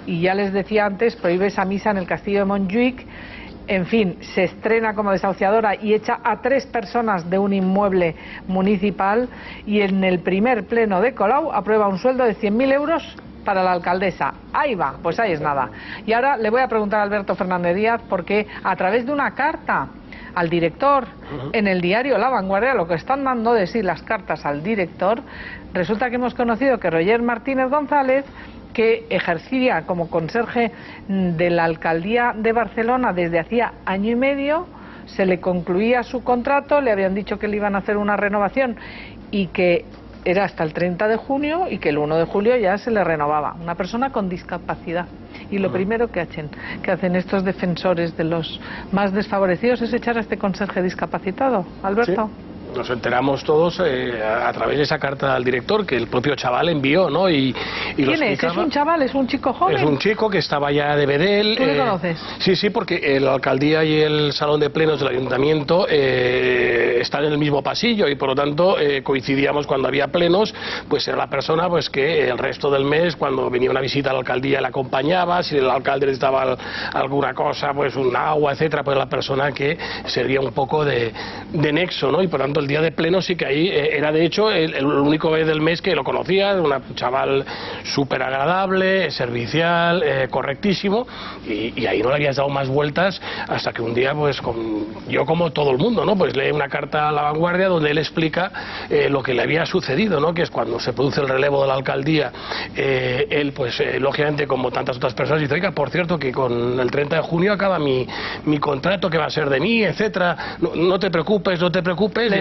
Y ya les decía antes, prohíbe esa misa en el castillo de Montjuïc. En fin, se estrena como desahuciadora y echa a 3 personas de un inmueble municipal, y en el primer pleno de Colau aprueba un sueldo de 100.000 euros para la alcaldesa. Ahí va, pues ahí es nada. Y ahora le voy a preguntar a Alberto Fernández Díaz, porque a través de una carta al director en el diario La Vanguardia, lo que están dando de sí las cartas al director, resulta que hemos conocido que Roger Martínez González, que ejercía como conserje de la alcaldía de Barcelona desde hacía año y medio, se le concluía su contrato, le habían dicho que le iban a hacer una renovación y que era hasta el 30 de junio y que el 1 de julio ya se le renovaba. Una persona con discapacidad. Y lo primero que hacen estos defensores de los más desfavorecidos es echar a este conserje discapacitado. Alberto. ¿Sí? Nos enteramos todos a través de esa carta al director que el propio chaval envió, ¿no? Y ¿quién es? ¿Es un chaval? ¿Es un chico joven? Es un chico que estaba ya de Bedel. ¿Tú le conoces? Sí, porque la alcaldía y el salón de plenos del ayuntamiento están en el mismo pasillo y por lo tanto coincidíamos cuando había plenos, pues era la persona pues que el resto del mes, cuando venía una visita a la alcaldía, la acompañaba, si el alcalde necesitaba alguna cosa, pues un agua, etcétera, pues la persona que servía un poco de nexo, ¿no? Y por tanto el día de pleno sí que ahí era de hecho el único vez del mes que lo conocía, un chaval súper agradable, servicial, correctísimo, y ahí no le habías dado más vueltas hasta que un día pues yo como todo el mundo, ¿no? Pues lee una carta a La Vanguardia donde él explica lo que le había sucedido, ¿no? Que es cuando se produce el relevo de la alcaldía, él pues lógicamente como tantas otras personas dice, oiga, por cierto que con el 30 de junio acaba mi contrato, que va a ser de mí, etcétera, no te preocupes,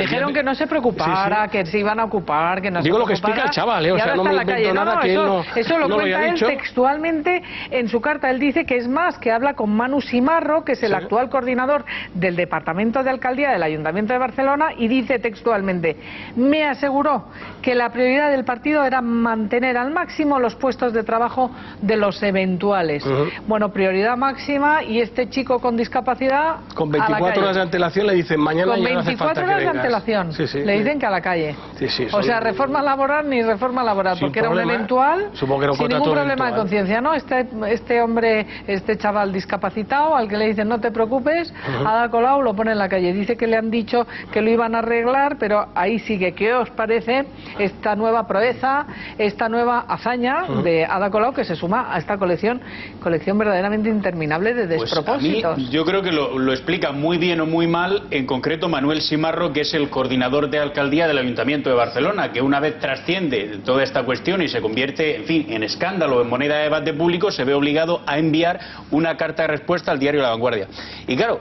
dijeron que no se preocupara, Sí. que se iban a ocupar, que no Digo se lo que preocupara, explica el chaval, y o sea, ahora no está me en la invento calle. nada que él no Eso lo no cuenta haya él dicho. textualmente en su carta. Él dice que es más, que habla con Manu Simarro, que es el actual coordinador del Departamento de Alcaldía del Ayuntamiento de Barcelona, y dice textualmente: me aseguró que la prioridad del partido era mantener al máximo los puestos de trabajo de los eventuales. Bueno, prioridad máxima, y este chico con discapacidad Con a la 24 calle. horas de antelación le dicen mañana Con ya no hace 24 falta que horas de vengas. antelación Sí, le dicen que a la calle. Sí, O sea, reforma laboral ni reforma laboral, Sin porque era un problema, eventual, supongo que era un sin ningún contrato problema de eventual. conciencia, ¿no? Este hombre, este chaval discapacitado, al que le dicen no te preocupes, Ada Colau lo pone en la calle. Dice que le han dicho que lo iban a arreglar, pero ahí sigue. ¿Qué os parece esta nueva proeza, esta nueva hazaña de Ada Colau, que se suma a esta colección verdaderamente interminable de despropósitos? Pues a mí, yo creo que lo explica muy bien o muy mal, en concreto Manuel Simarro, que es el coordinador de alcaldía del Ayuntamiento de Barcelona, que una vez trasciende toda esta cuestión y se convierte, en fin, en escándalo, en moneda de debate público, se ve obligado a enviar una carta de respuesta al diario La Vanguardia. Y claro,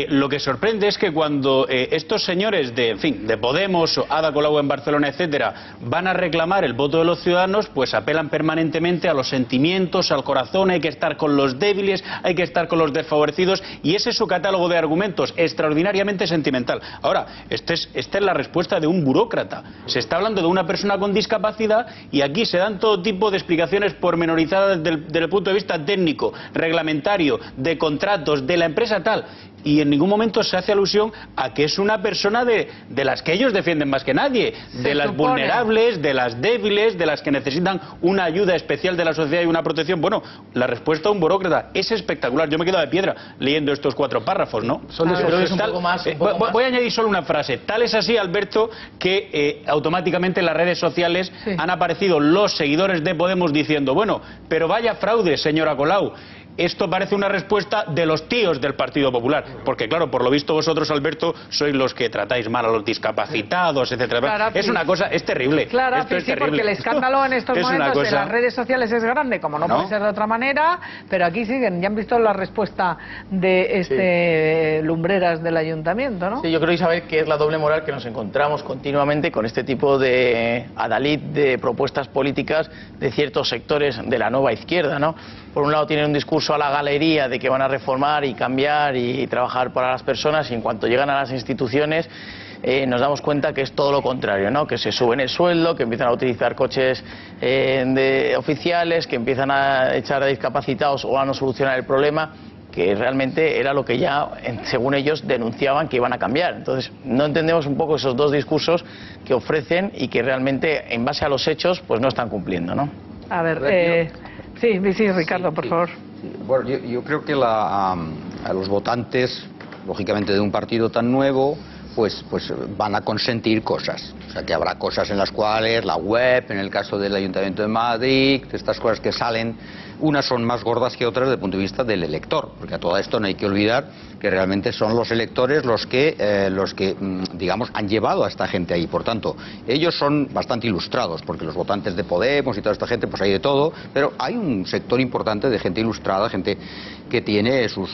lo que sorprende es que cuando estos señores de, en fin, de Podemos, o Ada Colau en Barcelona, etcétera, van a reclamar el voto de los ciudadanos, pues apelan permanentemente a los sentimientos, al corazón, hay que estar con los débiles, hay que estar con los desfavorecidos, y ese es su catálogo de argumentos, extraordinariamente sentimental. Ahora, esta es la respuesta de un burócrata. Se está hablando de una persona con discapacidad y aquí se dan todo tipo de explicaciones pormenorizadas desde el punto de vista técnico, reglamentario, de contratos, de la empresa tal. Y en ningún momento se hace alusión a que es una persona de las que ellos defienden más que nadie, de las vulnerables, de las débiles, de las que necesitan una ayuda especial de la sociedad y una protección. Bueno, la respuesta de un burócrata es espectacular. Yo me quedo de piedra leyendo estos 4 párrafos, ¿no? Voy a añadir solo una frase. Tal es así, Alberto, que automáticamente en las redes sociales han aparecido los seguidores de Podemos diciendo: bueno, pero vaya fraude, señora Colau. Esto parece una respuesta de los tíos del Partido Popular, porque claro, por lo visto vosotros, Alberto, sois los que tratáis mal a los discapacitados, etcétera. Claro, es una cosa, es terrible. Claro, Esto es terrible. porque el escándalo en estos Es una momentos en cosa- las redes sociales es grande, como no puede ser de otra manera, pero aquí siguen. Ya han visto la respuesta de Lumbreras del Ayuntamiento, ¿no? Sí, yo creo, Isabel, que es la doble moral que nos encontramos continuamente con este tipo de adalid de propuestas políticas de ciertos sectores de la nueva izquierda, ¿no? Por un lado tienen un discurso a la galería de que van a reformar y cambiar y trabajar para las personas, y en cuanto llegan a las instituciones nos damos cuenta que es todo lo contrario, ¿no? Que se suben el sueldo, que empiezan a utilizar coches oficiales, que empiezan a echar a discapacitados o a no solucionar el problema, que realmente era lo que ya, según ellos, denunciaban que iban a cambiar. Entonces, no entendemos un poco esos dos discursos que ofrecen y que realmente, en base a los hechos, pues no están cumpliendo, ¿no? A ver, sí, Ricardo, por favor. Bueno, yo creo que a los votantes, lógicamente de un partido tan nuevo, pues van a consentir cosas. O sea, que habrá cosas en las cuales la web, en el caso del Ayuntamiento de Madrid, de estas cosas que salen, unas son más gordas que otras desde el punto de vista del elector, porque a todo esto no hay que olvidar que realmente son los electores los que digamos, han llevado a esta gente ahí. Por tanto, ellos son bastante ilustrados, porque los votantes de Podemos y toda esta gente, pues hay de todo, pero hay un sector importante de gente ilustrada, gente que tiene sus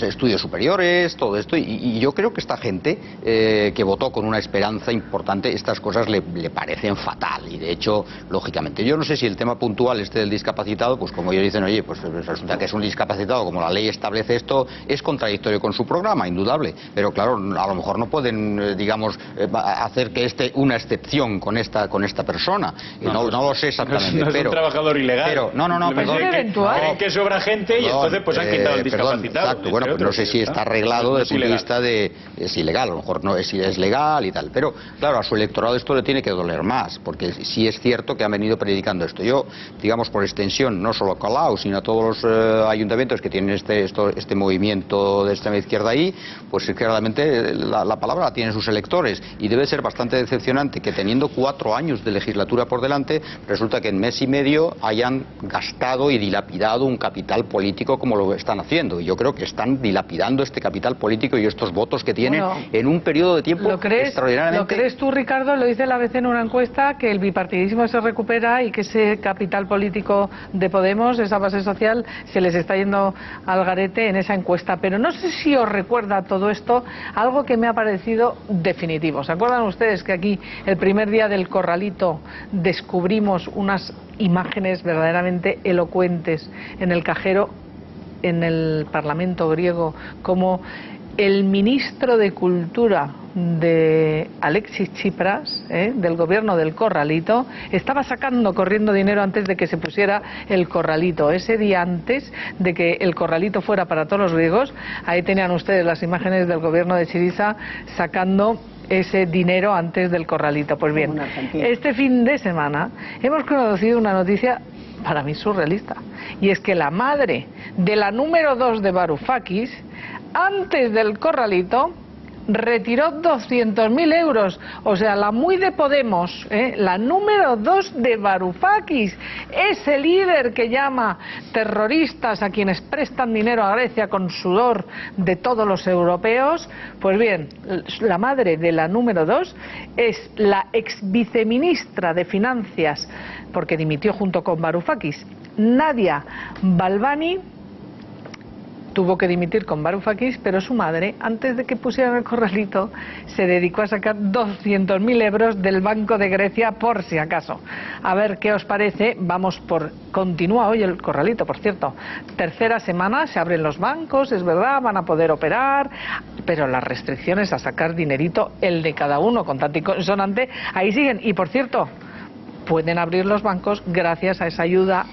estudios superiores, todo esto, y yo creo que esta gente que votó con una esperanza importante, estas cosas le parecen fatal, y de hecho, lógicamente, yo no sé si el tema puntual este del discapacitado, pues como ellos dicen, oye, pues resulta que es un discapacitado, como la ley establece esto, es contradictorio con su programa, indudable, pero claro, a lo mejor no pueden, digamos, hacer que una excepción con esta persona, no lo sé exactamente, no es un trabajador ilegal. Pero, no, perdón. Creen que sobra gente y entonces pues han quitado el discapacitado. Exacto, bueno, pues no sé si está arreglado desde el punto de vista de es ilegal, a lo mejor no es legal y tal, pero claro, a su electorado esto le tiene que doler más, porque sí es cierto que han venido predicando esto. Yo, digamos, por extensión, no solo a Colau, sino a todos los ayuntamientos que tienen este movimiento de extrema izquierda ahí, pues claramente la palabra la tienen sus electores, y debe ser bastante decepcionante que teniendo 4 años de legislatura por delante, resulta que en mes y medio hayan gastado y dilapidado un capital político como lo están haciendo. Y yo creo que están dilapidando este capital político y estos votos que tienen en un periodo de tiempo extraordinariamente... ¿Lo crees tú, Ricardo? Lo dice la ABC en una encuesta, que el bipartidismo se recupera y que ese capital político de Podemos, esa base social, se les está yendo al garete en esa encuesta. Pero no sé si os recuerda todo esto algo que me ha parecido definitivo. ¿Se acuerdan ustedes que aquí, el primer día del Corralito, descubrimos unas imágenes verdaderamente elocuentes en el cajero, en el Parlamento griego, como el ministro de Cultura de Alexis Tsipras, del gobierno del Corralito, estaba corriendo dinero antes de que se pusiera el Corralito? Ese día antes de que el Corralito fuera para todos los griegos, ahí tenían ustedes las imágenes del gobierno de Syriza sacando ese dinero antes del Corralito. Pues bien, este fin de semana hemos conocido una noticia para mí surrealista, y es que la madre de la número 2 de Varoufakis, antes del Corralito, retiró 200.000 euros, o sea, la muy de Podemos, la número 2 de Varoufakis, ese líder que llama terroristas a quienes prestan dinero a Grecia con sudor de todos los europeos. Pues bien, la madre de la número 2 es la ex viceministra de Finanzas, porque dimitió junto con Varoufakis, Nadia Balbani. Tuvo que dimitir con Varoufakis, pero su madre, antes de que pusieran el Corralito, se dedicó a sacar 200.000 euros del Banco de Grecia, por si acaso. A ver qué os parece. Continúa hoy el Corralito, por cierto. Tercera semana, se abren los bancos, es verdad, van a poder operar, pero las restricciones a sacar dinerito, el de cada uno, con tanto y consonante, ahí siguen. Y por cierto, pueden abrir los bancos gracias a esa ayuda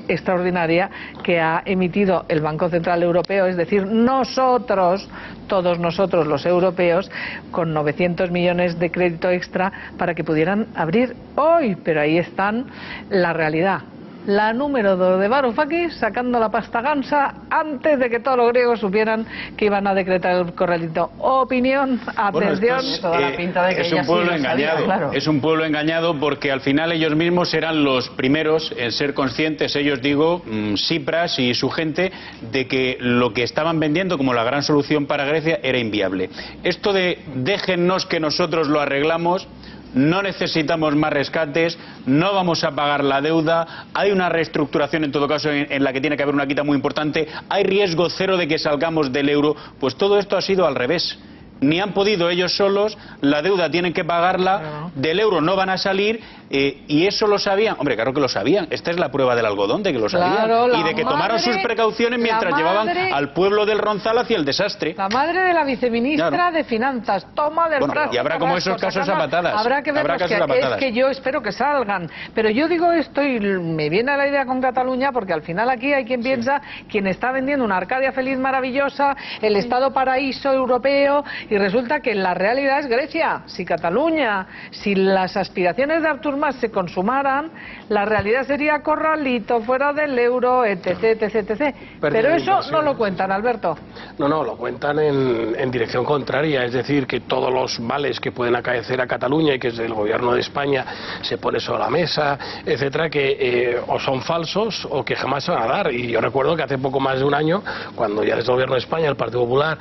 extraordinaria que ha emitido el Banco Central Europeo, es decir, nosotros, todos nosotros los europeos, con 900 millones de crédito extra para que pudieran abrir hoy. Pero ahí están la realidad. La número 2 de Varoufakis sacando la pasta gansa antes de que todos los griegos supieran que iban a decretar el Corralito. Opinión, atención. Bueno, es un pueblo engañado. Claro. Es un pueblo engañado porque al final ellos mismos eran los primeros en ser conscientes, ellos digo, Tsipras y su gente, de que lo que estaban vendiendo como la gran solución para Grecia era inviable. Esto de déjennos que nosotros lo arreglamos, no necesitamos más rescates, no vamos a pagar la deuda, hay una reestructuración en todo caso en la que tiene que haber una quita muy importante, hay riesgo cero de que salgamos del euro. Pues todo esto ha sido al revés. Ni han podido ellos solos, la deuda tienen que pagarla, del euro no van a salir, y eso lo sabían. Hombre, claro que lo sabían. Esta es la prueba del algodón, de que lo sabían. Y de que tomaron sus precauciones mientras llevaban al pueblo del Ronzal hacia el desastre. La madre de la viceministra de Finanzas, toma del brazo. Y habrá como esos casos a patadas. Habrá que ver, es que yo espero que salgan. Pero yo digo esto y me viene a la idea con Cataluña, porque al final aquí hay quien piensa, quien está vendiendo una Arcadia feliz maravillosa, el Estado paraíso europeo, y resulta que la realidad es Grecia. Si Cataluña, si las aspiraciones de Artur Mas se consumaran, la realidad sería Corralito, fuera del euro, etc, etc, etc. Pero eso no lo cuentan, Alberto. No, lo cuentan en dirección contraria, es decir, que todos los vales que pueden acaecer a Cataluña y que desde el gobierno de España se pone sobre la mesa, etcétera, que o son falsos o que jamás se van a dar. Y yo recuerdo que hace poco más de un año, cuando ya desde el gobierno de España el Partido Popular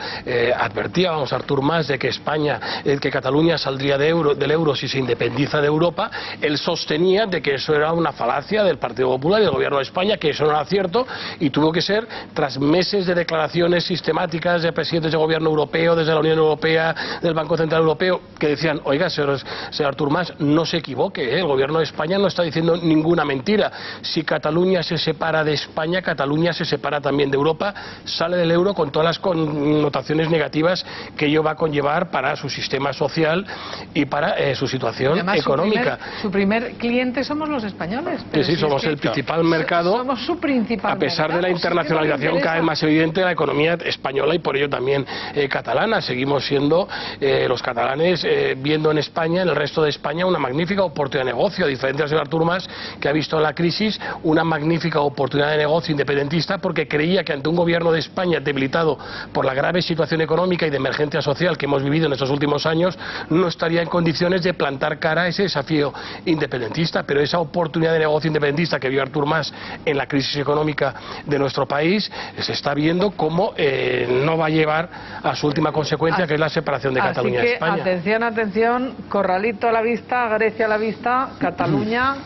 advertía, a Artur Mas, de que que Cataluña saldría del euro si se independiza de Europa, él sostenía de que eso era una falacia del Partido Popular y del gobierno de España, que eso no era cierto, y tuvo que ser tras meses de declaraciones sistemáticas de presidentes de gobierno europeo, desde la Unión Europea, del Banco Central Europeo, que decían, oiga, señor Artur Mas, no se equivoque, el gobierno de España no está diciendo ninguna mentira. Si Cataluña se separa de España, Cataluña se separa también de Europa, sale del euro con todas las connotaciones negativas que ello va a conllevar para su sistema social y para su situación además, económica. Su primer cliente somos los españoles. Sí, somos el principal mercado. Somos su principal a pesar mercado, de la internacionalización cada vez más evidente de la economía española y por ello también catalana. Seguimos siendo los catalanes viendo en España, en el resto de España, una magnífica oportunidad de negocio, a diferencia del señor Artur Mas, que ha visto en la crisis una magnífica oportunidad de negocio independentista, porque creía que ante un gobierno de España debilitado por la grave situación económica y de emergencia social que hemos vivido en estos últimos años, no estaría en condiciones de plantar cara a ese desafío independentista, pero esa oportunidad de negocio independentista que vio Artur Mas en la crisis económica de nuestro país se está viendo como no va a llevar a su última consecuencia, que es la separación de Cataluña de España. Atención, atención, Corralito a la vista, Grecia a la vista, Cataluña,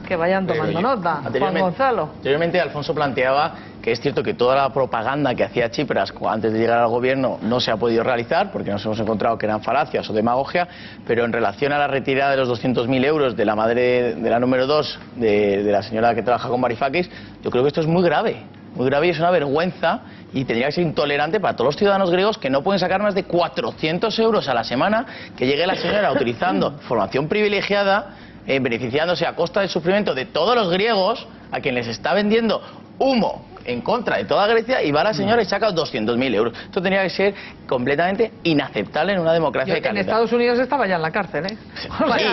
que vayan tomando nota. Juan Gonzalo. Anteriormente Alfonso planteaba que es cierto que toda la propaganda que hacía Tsipras antes de llegar al gobierno no se ha podido realizar porque nos hemos encontrado que eran falacias o demagogia, pero en relación a la retirada de los 200.000 euros de la madre de la número 2 de la señora que trabaja con Varoufakis, yo creo que esto es muy grave y es una vergüenza y tendría que ser intolerante para todos los ciudadanos griegos que no pueden sacar más de 400 euros a la semana, que llegue la señora utilizando información privilegiada, beneficiándose a costa del sufrimiento de todos los griegos, a quien les está vendiendo humo en contra de toda Grecia, y va la señora y saca 200.000 euros. Esto tendría que ser completamente inaceptable en una democracia de calidad. En Estados Unidos estaba ya en la cárcel, ¿eh? Sí,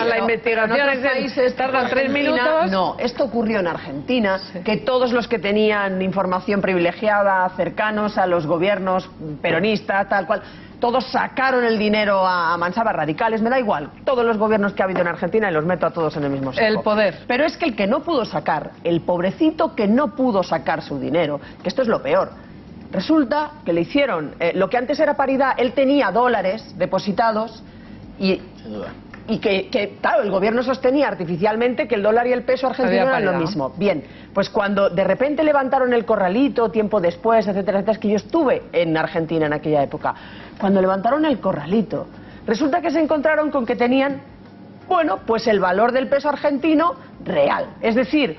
la investigación en otros países tardan 3 minutos. No, esto ocurrió en Argentina, que todos los que tenían información privilegiada, cercanos a los gobiernos peronistas, tal cual, todos sacaron el dinero a mansalva, radicales, me da igual, todos los gobiernos que ha habido en Argentina, y los meto a todos en el mismo saco. El poder. Pero es que el que no pudo sacar, el pobrecito que no pudo sacar su dinero, que esto es lo peor, resulta que le hicieron, lo que antes era paridad, él tenía dólares depositados y... Sin duda. Y que, claro, el gobierno sostenía artificialmente que el dólar y el peso argentino eran lo mismo. Bien, pues cuando de repente levantaron el corralito, tiempo después, etcétera, etcétera, es que yo estuve en Argentina en aquella época, cuando levantaron el corralito, resulta que se encontraron con que tenían, bueno, pues el valor del peso argentino real, es decir,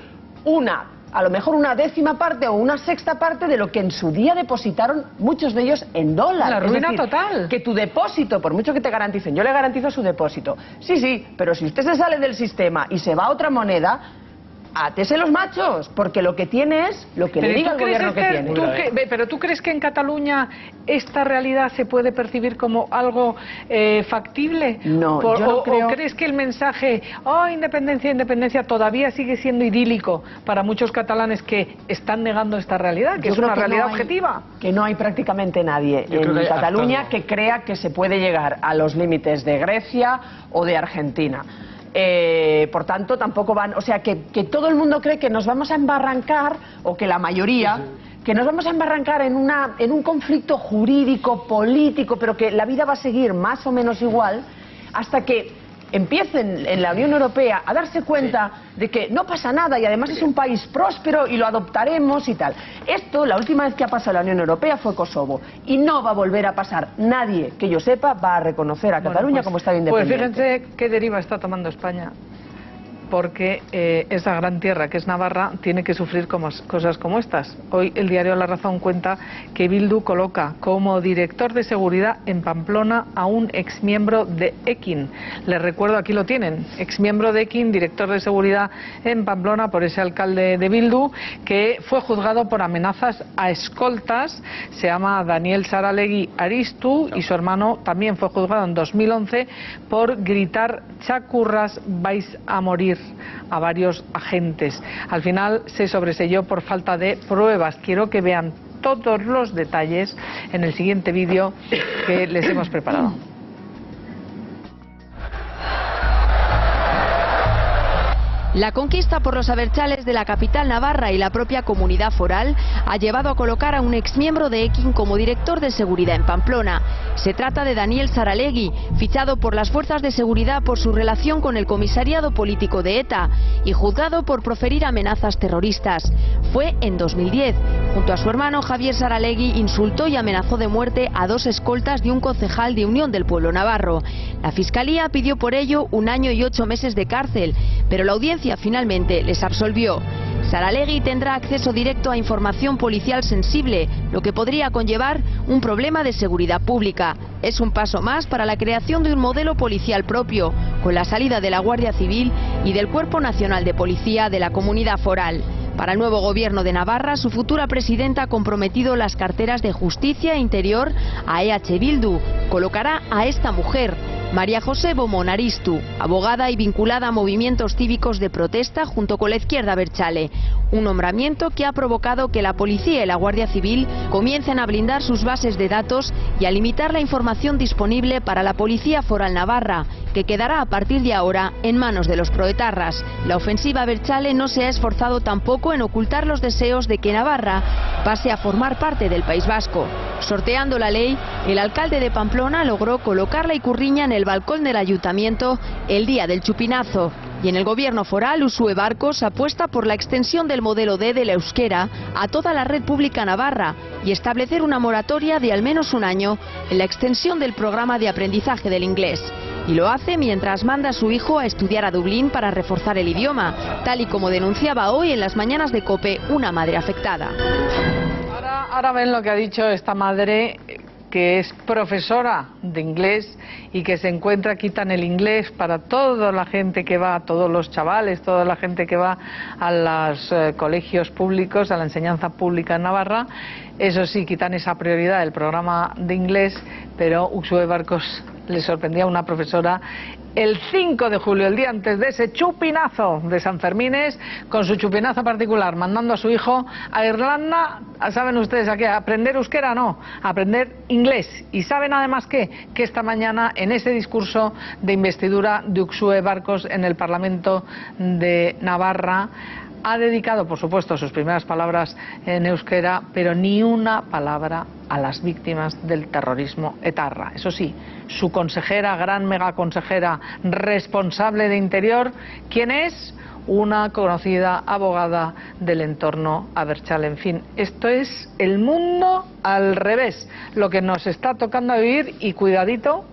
a lo mejor una 10ª parte o una 6ª parte de lo que en su día depositaron muchos de ellos en dólares. La ruina es decir, total. Que tu depósito, por mucho que te garanticen, yo le garantizo su depósito. Sí, pero si usted se sale del sistema y se va a otra moneda, átese los machos, porque lo que tiene es lo que le diga el gobierno que tiene. Pero ¿tú crees que en Cataluña esta realidad se puede percibir como algo factible? No, yo no creo. ¿O crees que el mensaje, independencia, independencia, todavía sigue siendo idílico para muchos catalanes que están negando esta realidad, que es una realidad objetiva? Que no hay prácticamente nadie en Cataluña que crea que se puede llegar a los límites de Grecia o de Argentina. Por tanto, tampoco van, o sea, que todo el mundo cree que nos vamos a embarrancar, o que la mayoría, que nos vamos a embarrancar en un conflicto jurídico, político, pero que la vida va a seguir más o menos igual, hasta que empiecen en la Unión Europea a darse cuenta de que no pasa nada y además es un país próspero y lo adoptaremos y tal. Esto, la última vez que ha pasado en la Unión Europea fue Kosovo y no va a volver a pasar. Nadie que yo sepa va a reconocer a Cataluña como Estado independiente. Pues fíjense qué deriva está tomando España, porque esa gran tierra que es Navarra tiene que sufrir cosas como estas. Hoy el diario La Razón cuenta que Bildu coloca como director de seguridad en Pamplona a un exmiembro de Ekin. Les recuerdo, aquí lo tienen, exmiembro de Ekin, director de seguridad en Pamplona por ese alcalde de Bildu, que fue juzgado por amenazas a escoltas. Se llama Daniel Saralegui Aristu y su hermano también fue juzgado en 2011 por gritar "Chacurras, vais a morir" a varios agentes. Al final se sobreseyó por falta de pruebas. Quiero que vean todos los detalles en el siguiente vídeo que les hemos preparado. La conquista por los abertzales de la capital navarra y la propia comunidad foral ha llevado a colocar a un exmiembro de Ekin como director de seguridad en Pamplona. Se trata de Daniel Saralegui, fichado por las fuerzas de seguridad por su relación con el comisariado político de ETA y juzgado por proferir amenazas terroristas. Fue en 2010. Junto a su hermano Javier Saralegui insultó y amenazó de muerte a 2 escoltas de un concejal de Unión del Pueblo Navarro. La Fiscalía pidió por ello 1 año y 8 meses de cárcel, pero la audiencia finalmente les absolvió. Saralegui tendrá acceso directo a información policial sensible, lo que podría conllevar un problema de seguridad pública. Es un paso más para la creación de un modelo policial propio, con la salida de la Guardia Civil y del Cuerpo Nacional de Policía de la Comunidad Foral. Para el nuevo gobierno de Navarra, su futura presidenta ha comprometido las carteras de Justicia e Interior a EH Bildu. Colocará a esta mujer, María José Beaumont Aristu, abogada y vinculada a movimientos cívicos de protesta junto con la izquierda abertzale. un nombramiento que ha provocado que la policía y la Guardia Civil comiencen a blindar sus bases de datos y a limitar la información disponible para la Policía Foral Navarra, que quedará a partir de ahora en manos de los proetarras. La ofensiva abertzale no se ha esforzado tampoco en ocultar los deseos de que Navarra pase a formar parte del País Vasco. Sorteando la ley, el alcalde de Pamplona logró colocar la ikurriña en el balcón del ayuntamiento el día del chupinazo. Y en el gobierno foral, Uxue Barkos apuesta por la extensión del modelo D del euskera a toda la red pública navarra y establecer una moratoria de al menos un año en la extensión del programa de aprendizaje del inglés. Y lo hace mientras manda a su hijo a estudiar a Dublín para reforzar el idioma, tal y como denunciaba hoy en las mañanas de COPE una madre afectada. Ahora ven lo que ha dicho esta madre, que es profesora de inglés y que se encuentra, quitan el inglés para toda la gente que va, todos los chavales, toda la gente que va a los colegios públicos, a la enseñanza pública en Navarra. Eso sí, quitan esa prioridad del programa de inglés, pero Uxue Barkos le sorprendía a una profesora el 5 de julio, el día antes de ese chupinazo de San Fermines, con su chupinazo particular, mandando a su hijo a Irlanda, ¿saben ustedes a qué? ¿A aprender euskera? No, a aprender inglés. Y saben además que esta mañana en ese discurso de investidura de Uxue Barkos en el Parlamento de Navarra, ha dedicado, por supuesto, sus primeras palabras en euskera, pero ni una palabra a las víctimas del terrorismo etarra. Eso sí, su consejera, gran megaconsejera responsable de Interior, ¿quién es? Una conocida abogada del entorno abertzale. En fin, esto es el mundo al revés, lo que nos está tocando vivir, y cuidadito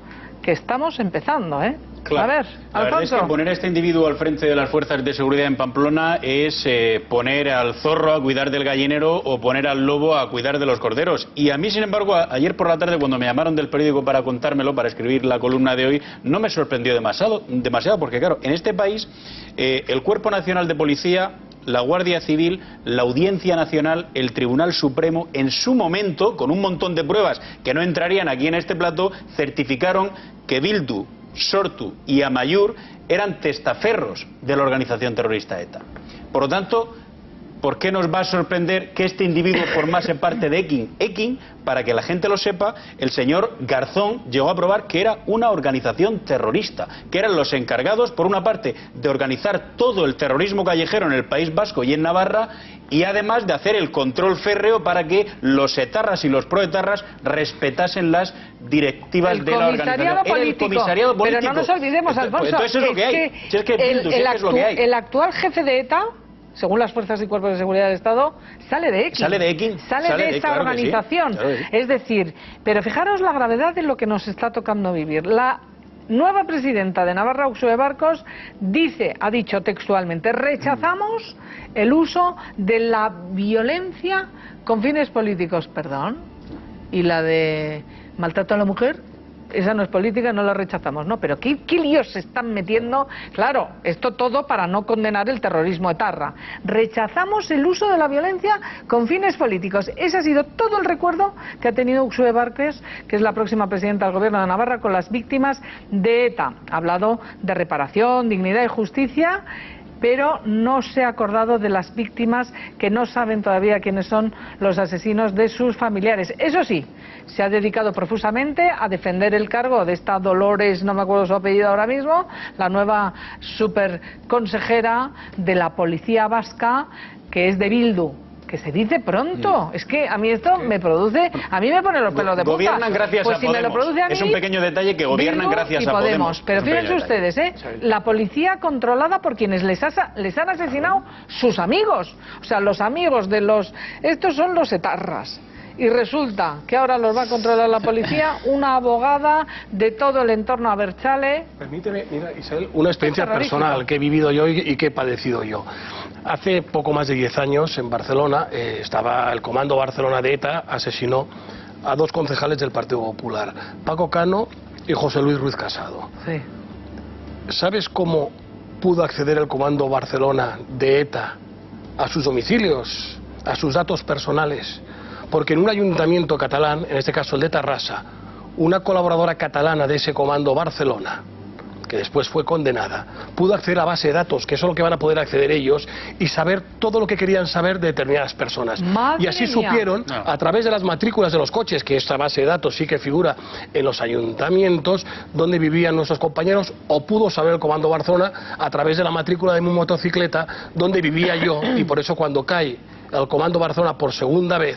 que estamos empezando, ¿eh? Claro. A ver, la verdad es que poner a este individuo al frente de las fuerzas de seguridad en Pamplona es poner al zorro a cuidar del gallinero o poner al lobo a cuidar de los corderos. Y a mí, sin embargo, ayer por la tarde, cuando me llamaron del periódico para contármelo, para escribir la columna de hoy, no me sorprendió demasiado porque, claro, en este país el Cuerpo Nacional de Policía, la Guardia Civil, la Audiencia Nacional, el Tribunal Supremo, en su momento, con un montón de pruebas que no entrarían aquí en este plato, certificaron que Bildu, Sortu y Amaiur eran testaferros de la organización terrorista ETA. Por lo tanto, ¿por qué nos va a sorprender que este individuo formase parte de EKIN? EKIN, para que la gente lo sepa, el señor Garzón llegó a probar que era una organización terrorista, que eran los encargados, por una parte, de organizar todo el terrorismo callejero en el País Vasco y en Navarra, y además de hacer el control férreo para que los etarras y los proetarras respetasen las directivas de la organización. Era el comisariado político. Pero no nos olvidemos, Alfonso, entonces es lo que hay. Si es que el actual jefe de ETA, según las fuerzas y cuerpos de seguridad del Estado, sale de EKIN. Sale de EKIN. Sale de esta organización. Sí, claro que sí. Es decir, pero fijaros la gravedad de lo que nos está tocando vivir. La nueva presidenta de Navarra, Uxue Barkos, ha dicho textualmente: rechazamos el uso de la violencia con fines políticos. Perdón. ¿Y la de maltrato a la mujer? Esa no es política, no la rechazamos, ¿no? Pero ¿qué líos se están metiendo? Claro, esto todo para no condenar el terrorismo etarra. Rechazamos el uso de la violencia con fines políticos. Ese ha sido todo el recuerdo que ha tenido Uxue Barkos, que es la próxima presidenta del Gobierno de Navarra, con las víctimas de ETA. Ha hablado de reparación, dignidad y justicia, pero no se ha acordado de las víctimas que no saben todavía quiénes son los asesinos de sus familiares. Eso sí, se ha dedicado profusamente a defender el cargo de esta Dolores, no me acuerdo su apellido ahora mismo, la nueva superconsejera de la Policía Vasca, que es de Bildu. Que se dice pronto. Es que a mí esto me produce, a mí me pone los pelos de punta. Gobiernan gracias pues a si Podemos. Me lo produce a mí, es un pequeño detalle que gobiernan gracias a Podemos. Pero fíjense ustedes, la policía controlada por quienes les han asesinado sus amigos. O sea, los amigos de los... Estos son los etarras. Y resulta que ahora los va a controlar la policía, una abogada de todo el entorno abertzale. Permíteme, mira, Isabel, una experiencia personal que he vivido yo y que he padecido yo. Hace poco más de 10 años, en Barcelona, estaba el Comando Barcelona de ETA, asesinó a 2 concejales del Partido Popular, Paco Cano y José Luis Ruiz Casado. Sí. ¿Sabes cómo pudo acceder el Comando Barcelona de ETA a sus domicilios, a sus datos personales? Porque en un ayuntamiento catalán, en este caso el de Tarrasa, una colaboradora catalana de ese Comando Barcelona que después fue condenada, pudo acceder a base de datos, que eso es lo que van a poder acceder ellos, y saber todo lo que querían saber de determinadas personas. Y así supieron, a través de las matrículas de los coches, que esta base de datos sí que figura en los ayuntamientos, donde vivían nuestros compañeros, o pudo saber el Comando Barcelona a través de la matrícula de mi motocicleta, donde vivía yo, y por eso cuando cae el Comando Barcelona por segunda vez,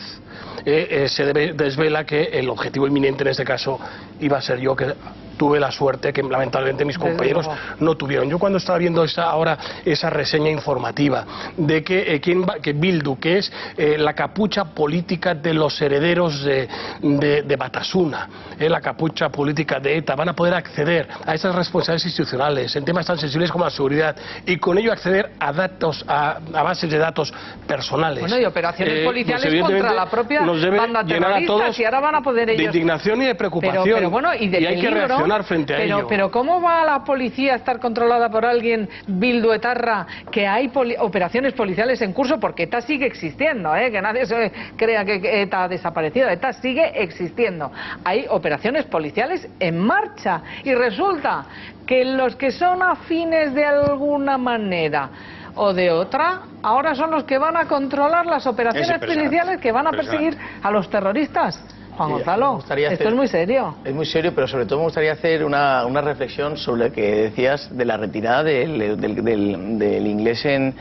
se desvela que el objetivo inminente en este caso iba a ser yo, que tuve la suerte que lamentablemente mis compañeros no tuvieron. Yo cuando estaba viendo esa reseña informativa de que Bildu, que es la capucha política de los herederos de Batasuna, la capucha política de ETA, van a poder acceder a esas responsabilidades institucionales en temas tan sensibles como la seguridad, y con ello acceder a datos, a bases de datos personales. Bueno, y operaciones policiales contra la propia banda terrorista, y ahora van a poder ellos... De indignación y de preocupación. Pero bueno, y de hay que reaccionar frente a ello. Pero ¿cómo va la policía a estar controlada por alguien bilduetarra, que hay operaciones policiales en curso? Porque ETA sigue existiendo, que nadie se crea que ETA ha desaparecido. ETA sigue existiendo. Hay operaciones policiales en marcha, y resulta que los que son afines de alguna manera o de otra, ahora son los que van a controlar las operaciones policiales que van a perseguir a los terroristas. Juan Gonzalo, esto es muy serio. Es muy serio, pero sobre todo me gustaría hacer una reflexión sobre lo que decías de la retirada del inglés en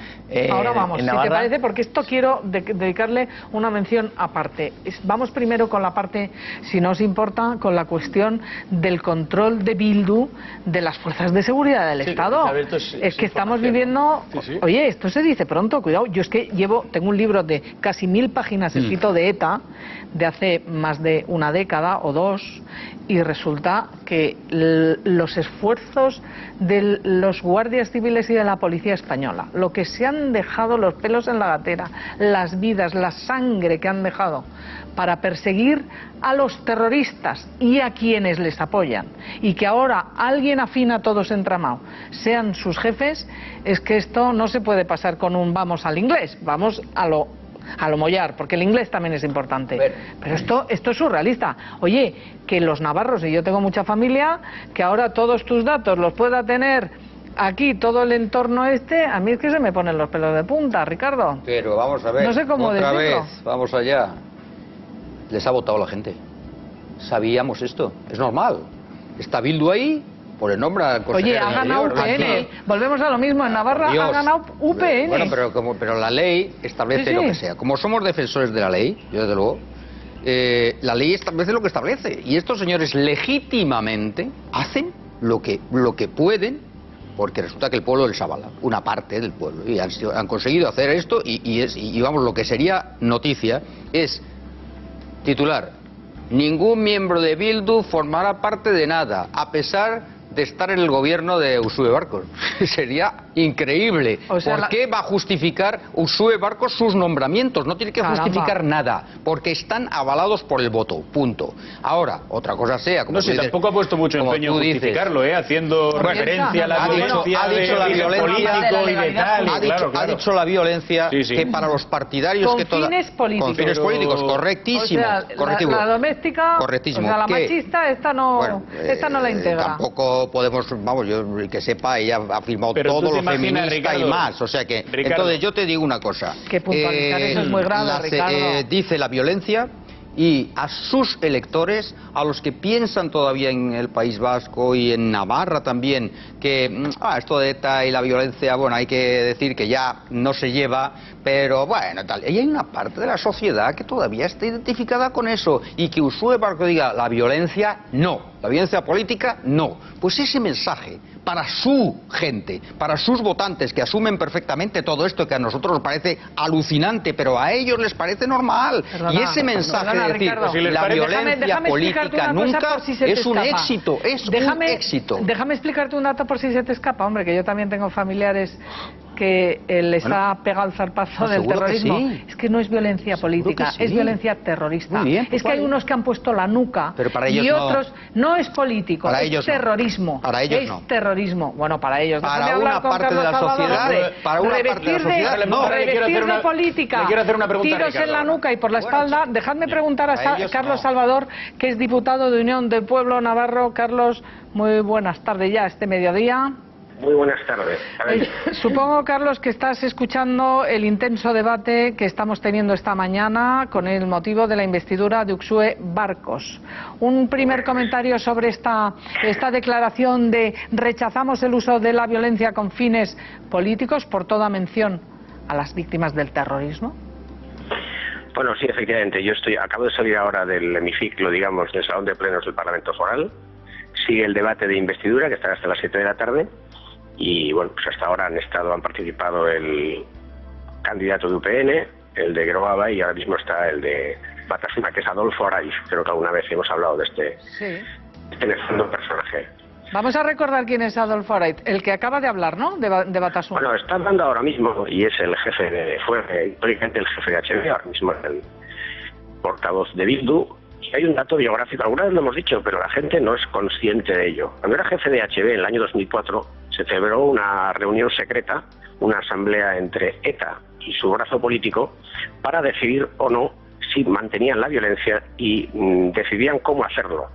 Ahora vamos, en si Navarra. te parece, porque esto quiero dedicarle una mención aparte. Vamos primero con la parte, si no os importa, con la cuestión del control de Bildu de las fuerzas de seguridad del Estado. Es que estamos viviendo... Oye, esto se dice pronto, cuidado. Yo es que tengo un libro de casi 1000 páginas escrito de ETA, de hace más de una década o dos, y resulta que los esfuerzos de los guardias civiles y de la policía española, lo que se han dejado, los pelos en la gatera, las vidas, la sangre que han dejado para perseguir a los terroristas y a quienes les apoyan, y que ahora alguien afín a todo ese entramado sean sus jefes, es que esto no se puede pasar con un vamos al inglés, vamos a lo mollar, porque el inglés también es importante. Pero esto es surrealista. Oye, que los navarros, y yo tengo mucha familia, que ahora todos tus datos los pueda tener aquí todo el entorno a mí es que se me ponen los pelos de punta, Ricardo. Pero vamos a ver, no sé cómo otra decirlo. vez, vamos allá. Les ha votado la gente. Sabíamos esto, es normal. Está Bildu ahí, por el nombre al consejero. Oye, ha ganado UPN. Volvemos a lo mismo, en Navarra ha ganado UPN. Bueno, pero la ley establece lo que sea. Como somos defensores de la ley, yo desde luego, la ley establece lo que establece. Y estos señores legítimamente hacen lo que pueden, porque resulta que el pueblo les avala, una parte del pueblo. Y han conseguido hacer esto, y vamos, lo que sería noticia es titular: ningún miembro de Bildu formará parte de nada, a pesar de estar en el gobierno de Uxue Barkos. Sería increíble. O sea, ¿Por qué va a justificar Uxue Barkos sus nombramientos? No tiene que justificar nada, porque están avalados por el voto, punto. Ahora, otra cosa sea, como no sé, tampoco ha puesto mucho empeño en justificarlo, haciendo referencia a la violencia ha dicho la violencia que para los partidarios con fines políticos. Con fines políticos, correctísimo. O sea, correctísimo. La doméstica, correctísimo. O sea, la machista, esta no la integra. Tampoco podemos, vamos, yo que sepa, ella ha firmado todo lo feminista, Ricardo, y más, o sea que, Ricardo, entonces yo te digo una cosa. Que puntualizar eso es muy grave, Ricardo. Dice la violencia, y a sus electores, a los que piensan todavía en el País Vasco y en Navarra también, que esto de ETA y la violencia, bueno, hay que decir que ya no se lleva, pero bueno, tal. Y hay una parte de la sociedad que todavía está identificada con eso, y que Uxue Barkos diga, la violencia no, la violencia política no. Pues ese mensaje para su gente, para sus votantes, que asumen perfectamente todo esto, que a nosotros nos parece alucinante, pero a ellos les parece normal. Y ese mensaje de decir, la violencia política nunca, es un éxito, es un éxito. Déjame explicarte un dato por si se te escapa, hombre, que yo también tengo familiares que les ha pegado el zarpazo del terrorismo. Sí. Es que no es violencia política, sí. es violencia terrorista. Muy bien, pues es que hay unos que han puesto la nuca pero para ellos y otros no es político, para es ellos terrorismo. No. Para ellos es no. terrorismo. Bueno, para ellos. Para una parte de la sociedad, para una parte de la sociedad, no. Revestir de política, le quiero hacer una pregunta a tiros Ricardo. en la nuca y por la espalda. Dejadme preguntar a Carlos no. Salvador, que es diputado de Unión del Pueblo Navarro. Carlos, muy buenas tardes ya, este mediodía. Muy buenas tardes. Supongo, Carlos, que estás escuchando el intenso debate que estamos teniendo esta mañana con el motivo de la investidura de Uxue Barcos. Un primer comentario sobre esta declaración de rechazamos el uso de la violencia con fines políticos, por toda mención a las víctimas del terrorismo. Bueno, sí, efectivamente. Yo acabo de salir ahora del hemiciclo, digamos, del Salón de Plenos del Parlamento Foral. Sigue el debate de investidura, que estará hasta las 7 de la tarde. Y bueno, pues hasta ahora han participado el candidato de UPN, el de Geroa y ahora mismo está el de Batasuna, que es Adolfo Araiz. Creo que alguna vez hemos hablado de este nefasto personaje. Vamos a recordar quién es Adolfo Araiz, el que acaba de hablar, ¿no?, de Batasuna. Bueno, está hablando ahora mismo y es el jefe fue históricamente el jefe de HB, ahora mismo es el portavoz de Bildu. Y hay un dato biográfico, alguna vez lo hemos dicho, pero la gente no es consciente de ello. Cuando era jefe de HB en el año 2004, se celebró una reunión secreta, una asamblea entre ETA y su brazo político, para decidir o no si mantenían la violencia y decidían cómo hacerlo.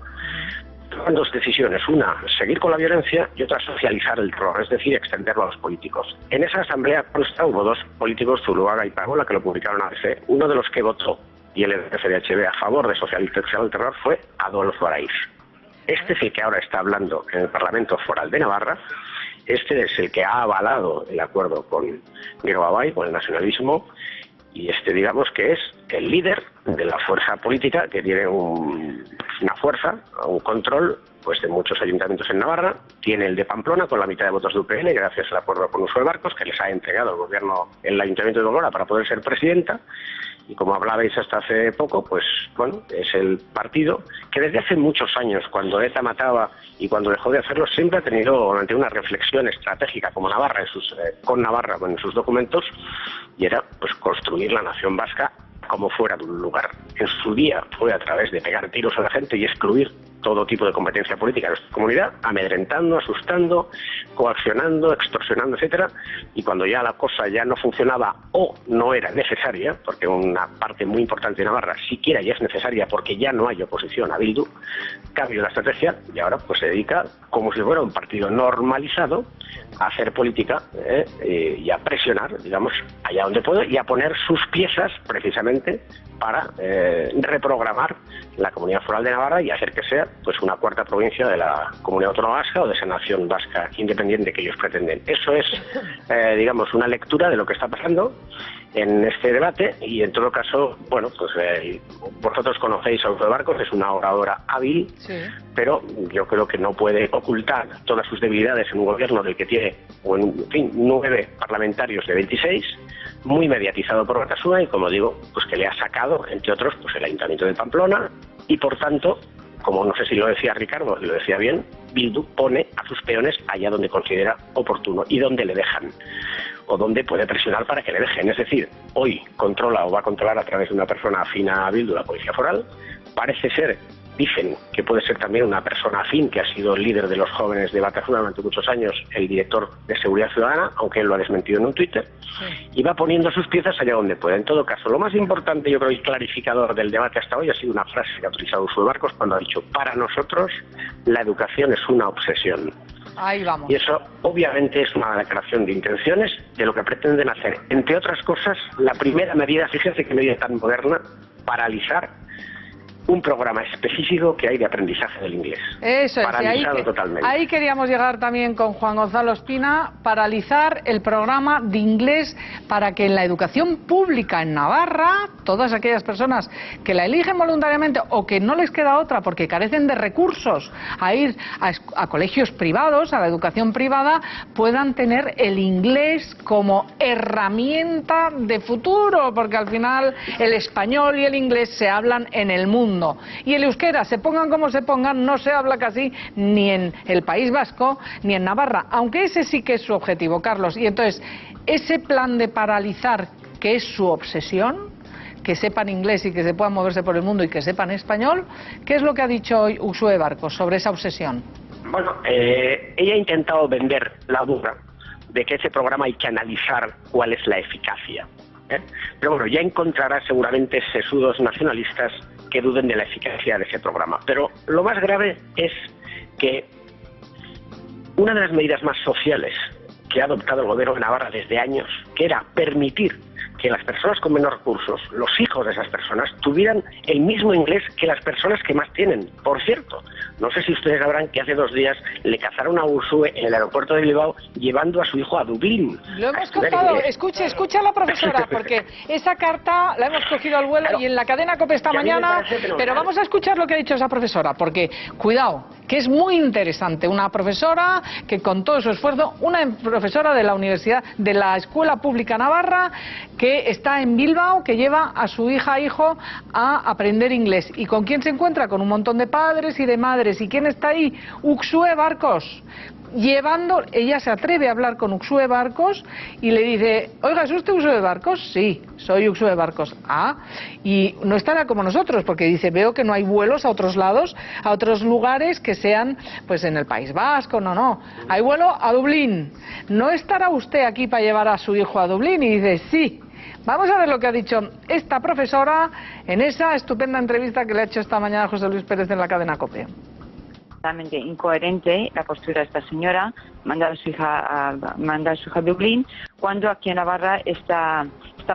Toman dos decisiones, una, seguir con la violencia, y otra, socializar el terror, es decir, extenderlo a los políticos. En esa asamblea hubo dos políticos, Zuluaga y Pagola, que lo publicaron a ABC. Uno de los que votó, y el jefe de HB, a favor de socializar el terror fue Adolfo Araiz. Este es el que ahora está hablando en el Parlamento Foral de Navarra. Este es el que ha avalado el acuerdo con Geroa, con el nacionalismo, y digamos que es el líder de la fuerza política que tiene una fuerza, un control pues de muchos ayuntamientos en Navarra. Tiene el de Pamplona con la mitad de votos de UPN gracias al acuerdo con Uxue Barcos, que les ha entregado el gobierno, el ayuntamiento de Gogora, para poder ser presidenta. Y como hablabais hasta hace poco, pues bueno, es el partido que desde hace muchos años, cuando ETA mataba y cuando dejó de hacerlo, siempre ha tenido una reflexión estratégica como Navarra con Navarra en sus documentos, y era pues construir la nación vasca como fuera de un lugar. En su día fue a través de pegar tiros a la gente y excluir todo tipo de competencia política de nuestra comunidad, amedrentando, asustando, coaccionando, extorsionando, etcétera. Y cuando ya la cosa ya no funcionaba o no era necesaria, porque una parte muy importante de Navarra siquiera ya es necesaria porque ya no hay oposición a Bildu, cambió la estrategia y ahora pues se dedica, como si fuera un partido normalizado, a hacer política y a presionar, digamos, allá donde puede, y a poner sus piezas precisamente para reprogramar la Comunidad Foral de Navarra y hacer que sea pues una cuarta provincia de la Comunidad Autónoma Vasca o de esa nación vasca independiente que ellos pretenden. Eso es, digamos, una lectura de lo que está pasando en este debate, y en todo caso, bueno, pues vosotros conocéis a Uxue Barcos, es una oradora hábil, pero yo creo que no puede ocultar todas sus debilidades en un gobierno del que tiene, en fin, 9 parlamentarios de 26, muy mediatizado por Batasuna, y como digo, pues que le ha sacado, entre otros, pues el Ayuntamiento de Pamplona, y por tanto, como no sé si lo decía Ricardo, si lo decía bien, Bildu pone a sus peones allá donde considera oportuno y donde le dejan, o donde puede presionar para que le dejen. Es decir, hoy controla o va a controlar a través de una persona afín a Bildu la Policía Foral. Parece ser, dicen que puede ser también una persona afín, que ha sido el líder de los jóvenes de Batasuna durante muchos años, el director de Seguridad Ciudadana, aunque él lo ha desmentido en un Twitter, y va poniendo sus piezas allá donde puede. En todo caso, lo más importante, yo creo, y clarificador del debate hasta hoy ha sido una frase que ha utilizado Uxue Barcos cuando ha dicho: para nosotros la educación es una obsesión. Ahí vamos. Y eso obviamente es una declaración de intenciones de lo que pretenden hacer. Entre otras cosas, la primera medida, fíjense qué medida tan moderna, paralizar un programa específico que hay de aprendizaje del inglés. Eso es, paralizado totalmente. Ahí queríamos llegar también con Juan Gonzalo Espina, paralizar el programa de inglés para que en la educación pública en Navarra, todas aquellas personas que la eligen voluntariamente o que no les queda otra porque carecen de recursos a ir a colegios privados, a la educación privada, puedan tener el inglés como herramienta de futuro, porque al final el español y el inglés se hablan en el mundo. mundo. Y el euskera, se pongan como se pongan, no se habla casi ni en el País Vasco ni en Navarra, aunque ese sí que es su objetivo, Carlos. Y entonces, ese plan de paralizar, que es su obsesión, que sepan inglés y que se puedan moverse por el mundo y que sepan español, ¿qué es lo que ha dicho hoy Uxue Barkos sobre esa obsesión? Bueno, ella ha intentado vender la duda de que ese programa hay que analizar cuál es la eficacia. Pero bueno, ya encontrará seguramente sesudos nacionalistas que duden de la eficacia de ese programa. Pero lo más grave es que una de las medidas más sociales que ha adoptado el gobierno de Navarra desde años, que era permitir que las personas con menos recursos, los hijos de esas personas, tuvieran el mismo inglés que las personas que más tienen. Por cierto, no sé si ustedes sabrán que hace 2 días le cazaron a Ursúe en el aeropuerto de Bilbao llevando a su hijo a Dublín. Lo hemos contado, escucha a la profesora, porque esa carta la hemos cogido al vuelo y en la cadena COPE esta mañana, pero vamos a escuchar lo que ha dicho esa profesora, porque, cuidado, que es muy interesante, una profesora que con todo su esfuerzo, una profesora de la Universidad, de la Escuela Pública Navarra, que está en Bilbao, que lleva a su hija e hijo a aprender inglés. ¿Y con quién se encuentra? Con un montón de padres y de madres. ¿Y quién está ahí? Uxue Barkos. Ella se atreve a hablar con Uxue Barkos y le dice, oiga, ¿es usted Uxue Barkos? Sí, soy Uxue Barkos. Ah, y no estará como nosotros, porque dice, veo que no hay vuelos a otros lados, a otros lugares que sean, pues en el País Vasco, no. Hay vuelo a Dublín. ¿No estará usted aquí para llevar a su hijo a Dublín? Y dice, sí. Vamos a ver lo que ha dicho esta profesora en esa estupenda entrevista que le ha hecho esta mañana José Luis Pérez en la cadena COPE. Totalmente incoherente la postura de esta señora, mandar a su hija a Dublín, cuando aquí en Navarra está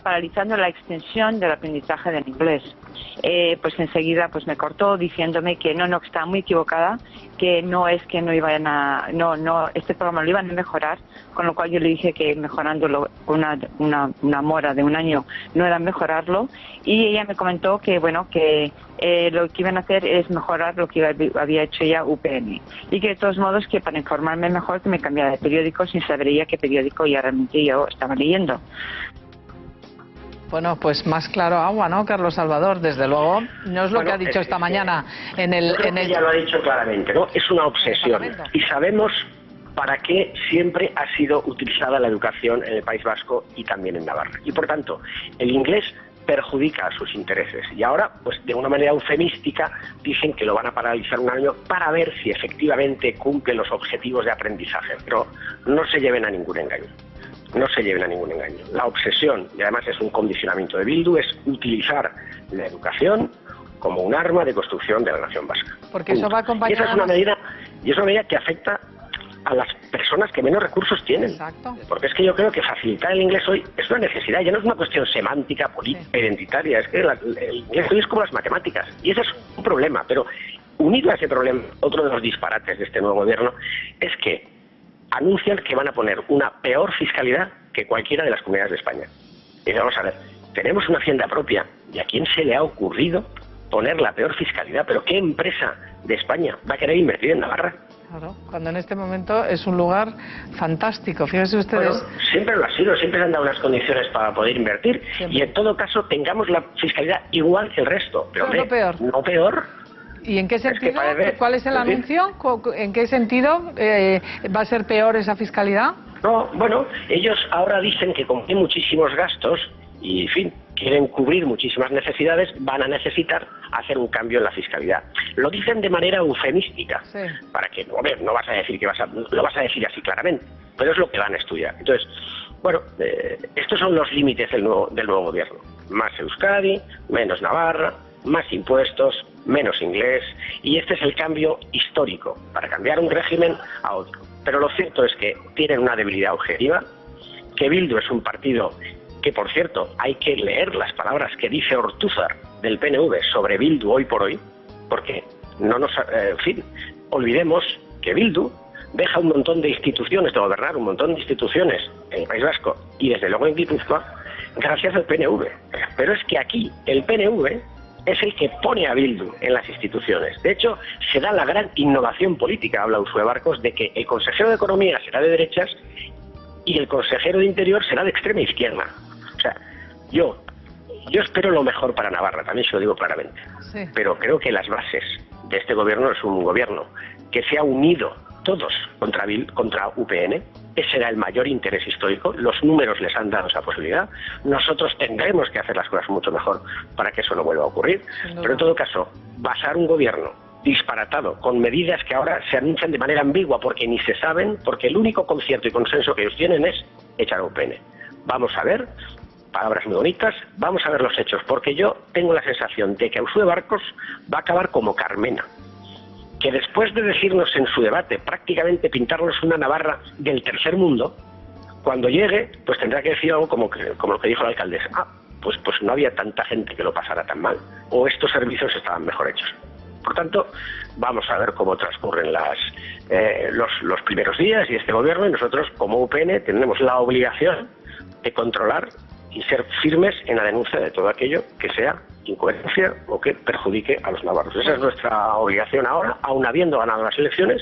paralizando la extensión del aprendizaje del inglés. Pues enseguida pues me cortó diciéndome que no, que estaba muy equivocada, que no es que no iban a, este programa lo iban a mejorar, con lo cual yo le dije que mejorándolo una mora de 1 año no era mejorarlo, y ella me comentó que bueno, que lo que iban a hacer es mejorar lo que había hecho ya UPN, y que de todos modos que para informarme mejor que me cambiara de periódico sin saber ella qué periódico ya realmente yo estaba leyendo. Bueno, pues más claro agua, ¿no, Carlos Salvador? Desde luego, no es lo que ha dicho esta mañana en el... Ya lo ha dicho claramente, ¿no? Es una obsesión. Y sabemos para qué siempre ha sido utilizada la educación en el País Vasco y también en Navarra. Y por tanto, el inglés perjudica a sus intereses. Y ahora, pues de una manera eufemística, dicen que lo van a paralizar 1 año para ver si efectivamente cumple los objetivos de aprendizaje. Pero no se lleven a ningún engaño. No se lleven a ningún engaño. La obsesión, y además es un condicionamiento de Bildu, es utilizar la educación como un arma de construcción de la nación vasca. Porque eso va acompañado... Y esa es una medida que afecta a las personas que menos recursos tienen. Exacto. Porque es que yo creo que facilitar el inglés hoy es una necesidad, ya no es una cuestión semántica, política, identitaria, es que el inglés hoy es como las matemáticas, y ese es un problema. Pero unido a ese problema, otro de los disparates de este nuevo gobierno es que anuncian que van a poner una peor fiscalidad que cualquiera de las comunidades de España. Y vamos a ver, tenemos una hacienda propia, ¿y a quién se le ha ocurrido poner la peor fiscalidad? ¿Pero qué empresa de España va a querer invertir en Navarra? Claro, cuando en este momento es un lugar fantástico, fíjense ustedes. Bueno, siempre lo ha sido, siempre se han dado unas condiciones para poder invertir, siempre. Y en todo caso tengamos la fiscalidad igual que el resto, pero no peor. No peor. ¿Y en qué sentido? ¿Cuál es el anuncio? ¿En qué sentido va a ser peor esa fiscalidad? No, bueno, ellos ahora dicen que como hay muchísimos gastos y, en fin, quieren cubrir muchísimas necesidades, van a necesitar hacer un cambio en la fiscalidad. Lo dicen de manera eufemística, sí. Para que, no vas a decir que lo vas a decir así claramente, pero es lo que van a estudiar. Entonces, bueno, estos son los límites del nuevo gobierno. Más Euskadi, menos Navarra, más impuestos, menos inglés, y este es el cambio histórico, para cambiar un régimen a otro. Pero lo cierto es que tienen una debilidad objetiva, que Bildu es un partido que, por cierto, hay que leer las palabras que dice Ortúzar del PNV sobre Bildu hoy por hoy, porque en fin, olvidemos que Bildu deja un montón de instituciones, de gobernar un montón de instituciones en el País Vasco y desde luego en Guipúzcoa, gracias al PNV. Pero es que aquí el PNV es el que pone a Bildu en las instituciones. De hecho, se da la gran innovación política, habla Uxue Barkos, de que el consejero de Economía será de derechas y el consejero de Interior será de extrema izquierda. O sea, yo yo espero lo mejor para Navarra, también se lo digo claramente. Sí. Pero creo que las bases de este gobierno es un gobierno que se ha unido todos contra UPN. Ese era el mayor interés histórico. Los números les han dado esa posibilidad. Nosotros tendremos que hacer las cosas mucho mejor para que eso no vuelva a ocurrir. Pero en todo caso, basar un gobierno disparatado con medidas que ahora se anuncian de manera ambigua porque ni se saben, porque el único concierto y consenso que ellos tienen es echar a UPN. Vamos a ver, palabras muy bonitas, vamos a ver los hechos, porque yo tengo la sensación de que Uxue Barkos va a acabar como Carmena, que después de decirnos en su debate, prácticamente pintarnos una Navarra del tercer mundo, cuando llegue, pues tendrá que decir algo como lo que dijo la alcaldesa. Pues no había tanta gente que lo pasara tan mal, o estos servicios estaban mejor hechos. Por tanto, vamos a ver cómo transcurren los primeros días y este gobierno, y nosotros como UPN tenemos la obligación de controlar y ser firmes en la denuncia de todo aquello que sea incoherencia o que perjudique a los navarros. Esa es nuestra obligación ahora, aun habiendo ganado las elecciones,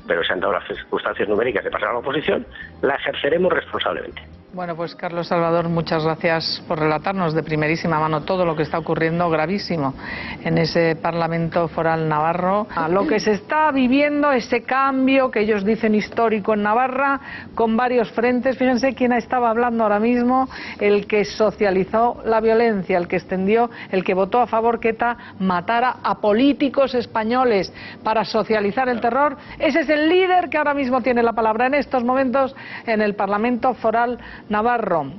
pero se han dado las circunstancias numéricas de pasar a la oposición, la ejerceremos responsablemente. Bueno, pues Carlos Salvador, muchas gracias por relatarnos de primerísima mano todo lo que está ocurriendo gravísimo en ese Parlamento Foral navarro. A lo que se está viviendo, ese cambio que ellos dicen histórico en Navarra, con varios frentes. Fíjense quién estaba hablando ahora mismo, el que socializó la violencia, el que extendió, el que votó a favor que ETA matara a políticos españoles para socializar el terror. Ese es el líder que ahora mismo tiene la palabra en estos momentos en el Parlamento Foral navarro,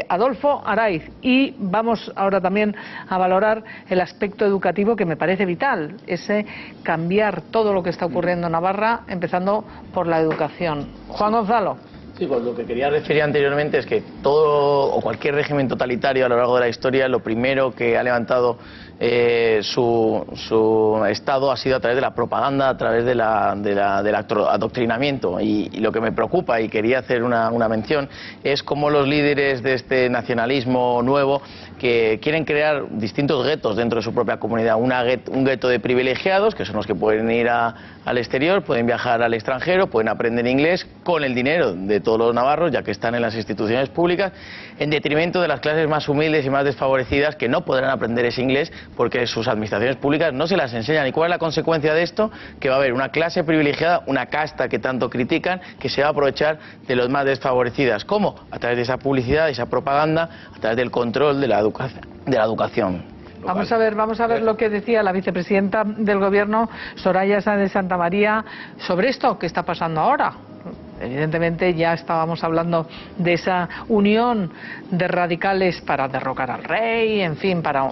Adolfo Araiz. Y vamos ahora también a valorar el aspecto educativo que me parece vital, ese cambiar todo lo que está ocurriendo en Navarra, empezando por la educación. Juan Gonzalo. Sí, pues lo que quería referir anteriormente es que todo o cualquier régimen totalitario a lo largo de la historia, lo primero que ha levantado su Estado ha sido a través de la propaganda, a través del adoctrinamiento. Y lo que me preocupa, y quería hacer una mención, es cómo los líderes de este nacionalismo nuevo, que quieren crear distintos guetos dentro de su propia comunidad. Un gueto de privilegiados, que son los que pueden ir al exterior, pueden viajar al extranjero, pueden aprender inglés con el dinero de todos los navarros, ya que están en las instituciones públicas, en detrimento de las clases más humildes y más desfavorecidas, que no podrán aprender ese inglés porque sus administraciones públicas no se las enseñan. ¿Y cuál es la consecuencia de esto? Que va a haber una clase privilegiada, una casta que tanto critican, que se va a aprovechar de los más desfavorecidas. ¿Cómo? A través de esa publicidad, de esa propaganda, a través del control de la educación. Vamos a ver lo que decía la vicepresidenta del Gobierno, Soraya Sáenz de Santamaría, sobre esto que está pasando ahora. Evidentemente ya estábamos hablando de esa unión de radicales para derrocar al rey, en fin, para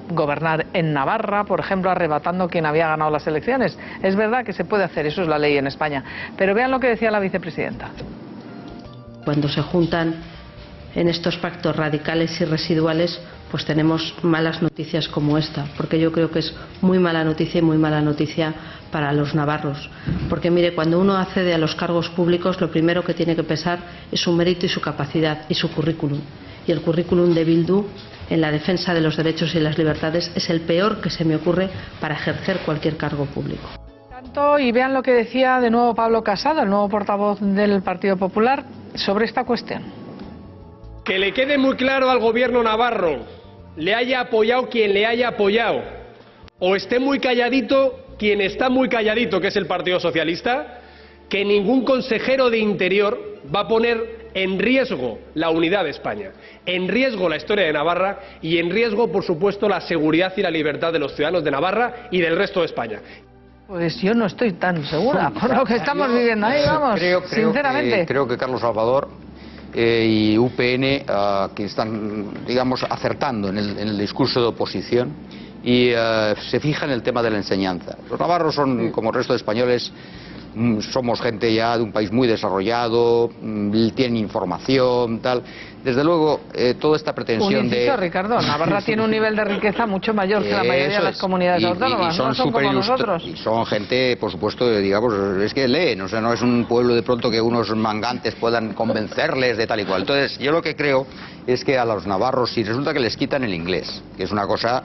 gobernar en Navarra, por ejemplo, arrebatando quien había ganado las elecciones. Es verdad que se puede hacer, eso es la ley en España. Pero vean lo que decía la vicepresidenta. Cuando se juntan en estos pactos radicales y residuales, pues tenemos malas noticias como esta, porque yo creo que es muy mala noticia y muy mala noticia para los navarros. Porque mire, cuando uno accede a los cargos públicos, lo primero que tiene que pesar es su mérito y su capacidad y su currículum. Y el currículum de Bildu en la defensa de los derechos y las libertades es el peor que se me ocurre para ejercer cualquier cargo público. Y vean lo que decía de nuevo Pablo Casado, el nuevo portavoz del Partido Popular, sobre esta cuestión. Que le quede muy claro al gobierno navarro, le haya apoyado quien le haya apoyado, o esté muy calladito quien está muy calladito, que es el Partido Socialista, que ningún consejero de Interior va a poner en riesgo la unidad de España, en riesgo la historia de Navarra y en riesgo, por supuesto, la seguridad y la libertad de los ciudadanos de Navarra y del resto de España. Pues yo no estoy tan segura por lo que estamos viviendo ahí, vamos, sinceramente. Creo que Carlos Salvador y UPN que están, digamos, acertando en el discurso de oposición y se fija en el tema de la enseñanza. Los navarros son, como el resto de españoles, somos gente ya de un país muy desarrollado, tienen información, tal. Desde luego, toda esta pretensión de... Ricardo, Navarra tiene un nivel de riqueza mucho mayor que la mayoría de las comunidades autónomas, no son como nosotros. Y son gente, por supuesto, digamos, es que leen, o sea, no es un pueblo de pronto que unos mangantes puedan convencerles de tal y cual. Entonces, yo lo que creo es que a los navarros, si resulta que les quitan el inglés, que es una cosa...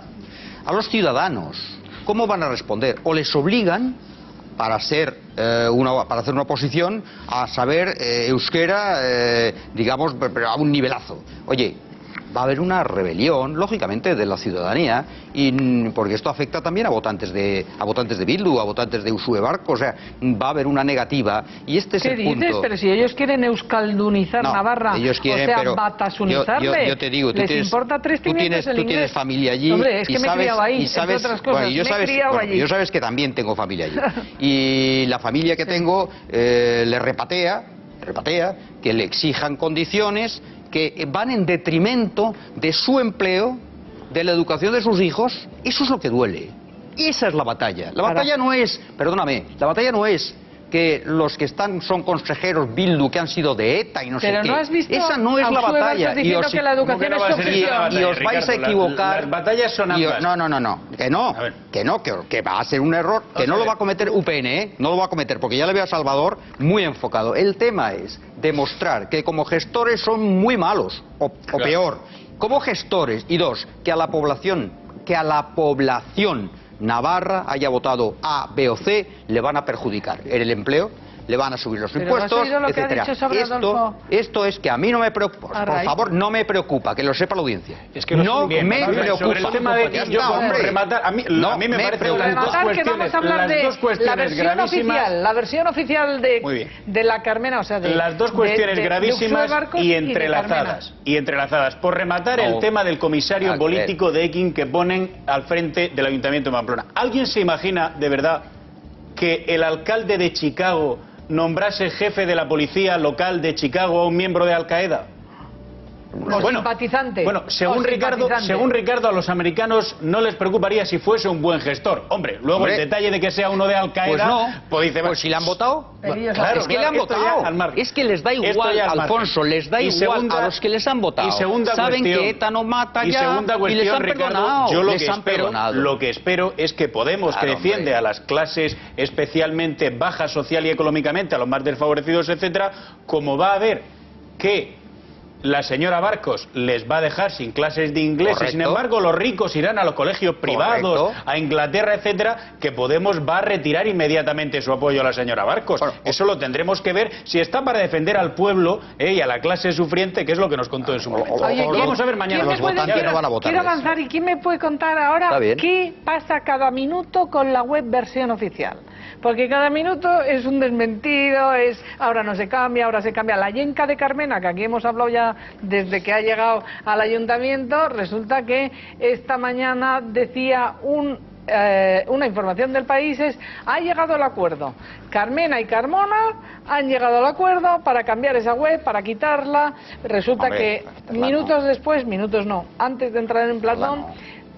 A los ciudadanos, ¿cómo van a responder? O les obligan para hacer una oposición a saber euskera, digamos, pero a un nivelazo. Oye, va a haber una rebelión, lógicamente, de la ciudadanía, y porque esto afecta también a votantes de Bildu, a votantes de Uxue Barkos, o sea, va a haber una negativa, y este es el punto. ¿Qué dices? Pero si ellos quieren euskaldunizar Navarra, ellos quieren, o sea, pero batasunizarle, yo te digo, les importa tres pimientos el inglés. Tú tienes familia allí, hombre, es que y me he criado ahí, y sabes, entre otras cosas, yo sabes que también tengo familia allí, y la familia que tengo le repatea que le exijan condiciones que van en detrimento de su empleo, de la educación de sus hijos. Eso es lo que duele. Esa es la batalla. La batalla no es, perdóname, la batalla no es que los que están son consejeros Bildu que han sido de ETA y no sé qué. Pero no has visto esa no es la batalla. Diciendo que la educación es opción. Y os vais a equivocar. Las batallas son ambas. Que va a ser un error, que no lo va a cometer UPN, no lo va a cometer, porque ya le veo a Salvador muy enfocado. El tema es demostrar que como gestores son muy malos, o peor, como gestores, y dos, que a la población Navarra haya votado A, B o C, le van a perjudicar en el empleo, le van a subir los impuestos, etcétera. Esto es que a mí no me preocupa, por favor, no me preocupa, que lo sepa la audiencia. Es que no me preocupa. Sobre el tema de que yo rematar, a mí me parece las dos cuestiones, la versión oficial de la Carmena, o sea, las dos cuestiones gravísimas y entrelazadas. Por rematar el tema del comisario político de Ekin que ponen al frente del Ayuntamiento de Pamplona. ¿Alguien se imagina de verdad que el alcalde de Chicago nombrase jefe de la policía local de Chicago a un miembro de Al Qaeda? Simpatizante. Bueno, según Ricardo, a los americanos no les preocuparía si fuese un buen gestor. Hombre, luego el detalle de que sea uno de Al Qaeda, pues si le han votado, claro, es que le han votado. Es que les da igual, Alfonso, les da igual a los que les han votado. Saben que ETA no mata ya y les han perdonado. Yo lo que espero es que Podemos, que defiende a las clases especialmente bajas social y económicamente, a los más desfavorecidos, etcétera, como va a ver que la señora Barkos les va a dejar sin clases de inglés y sin embargo los ricos irán a los colegios privados, a Inglaterra, etcétera, que Podemos va a retirar inmediatamente su apoyo a la señora Barkos. Eso lo tendremos que ver si está para defender al pueblo y a la clase sufriente, que es lo que nos contó en su momento. Oye, lo vamos a ver mañana. Los votantes no van a votar. Quiero avanzar, y ¿quién me puede contar ahora qué pasa cada minuto con la web versión oficial? Porque cada minuto es un desmentido, ahora no se cambia, ahora se cambia. La yenca de Carmena, que aquí hemos hablado ya desde que ha llegado al ayuntamiento, resulta que esta mañana decía una información del País ha llegado el acuerdo. Carmena y Carmona han llegado al acuerdo para cambiar esa web, para quitarla. Resulta que minutos después, antes de entrar en Platón,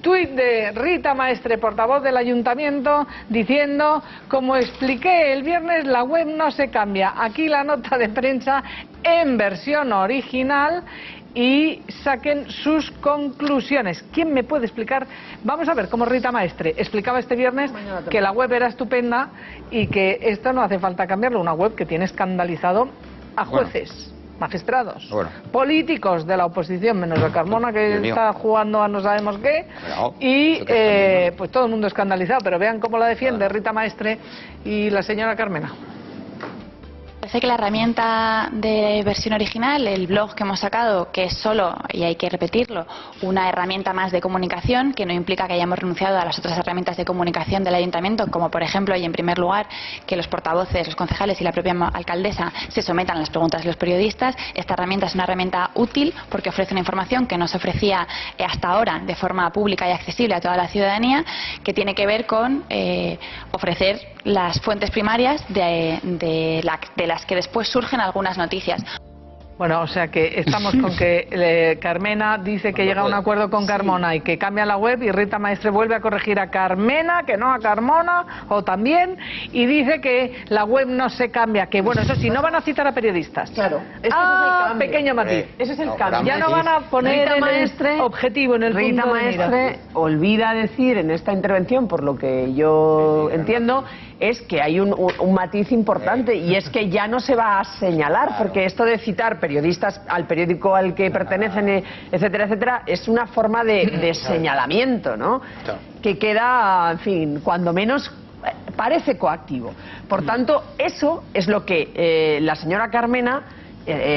tuit de Rita Maestre, portavoz del ayuntamiento, diciendo: como expliqué el viernes, la web no se cambia. Aquí la nota de prensa en versión original y saquen sus conclusiones. ¿Quién me puede explicar? Vamos a ver cómo Rita Maestre explicaba este viernes que la web era estupenda y que esto no hace falta cambiarlo. Una web que tiene escandalizado a jueces, magistrados, políticos de la oposición, menos de Carmona, que está jugando a no sabemos qué, y pues todo el mundo escandalizado. Pero vean cómo la defiende Rita Maestre y la señora Carmena. Parece que la herramienta de versión original, el blog que hemos sacado, que es solo, y hay que repetirlo, una herramienta más de comunicación, que no implica que hayamos renunciado a las otras herramientas de comunicación del ayuntamiento, como por ejemplo, y en primer lugar, que los portavoces, los concejales y la propia alcaldesa se sometan a las preguntas de los periodistas. Esta herramienta es una herramienta útil porque ofrece una información que no se ofrecía hasta ahora de forma pública y accesible a toda la ciudadanía, que tiene que ver con ofrecer las fuentes primarias de las que después surgen algunas noticias. Bueno, o sea que estamos con que Carmena dice que llega a un acuerdo con Carmona y que cambia la web, y Rita Maestre vuelve a corregir a Carmena, que no a Carmona, o también, y dice que la web no se cambia, que bueno, eso sí, no van a citar a periodistas. Claro, ese es el cambio. Pequeño matiz. Ese es el cambio. Ya no van a poner el objetivo en el Rita punto de mira. Maestre olvida decir en esta intervención, por lo que yo entiendo, es que hay un matiz importante, y es que ya no se va a señalar, porque esto de citar periodistas al periódico al que pertenecen, etcétera, etcétera, es una forma de señalamiento, ¿no? Que queda, en fin, cuando menos parece coactivo. Por tanto, eso es lo que la señora Carmena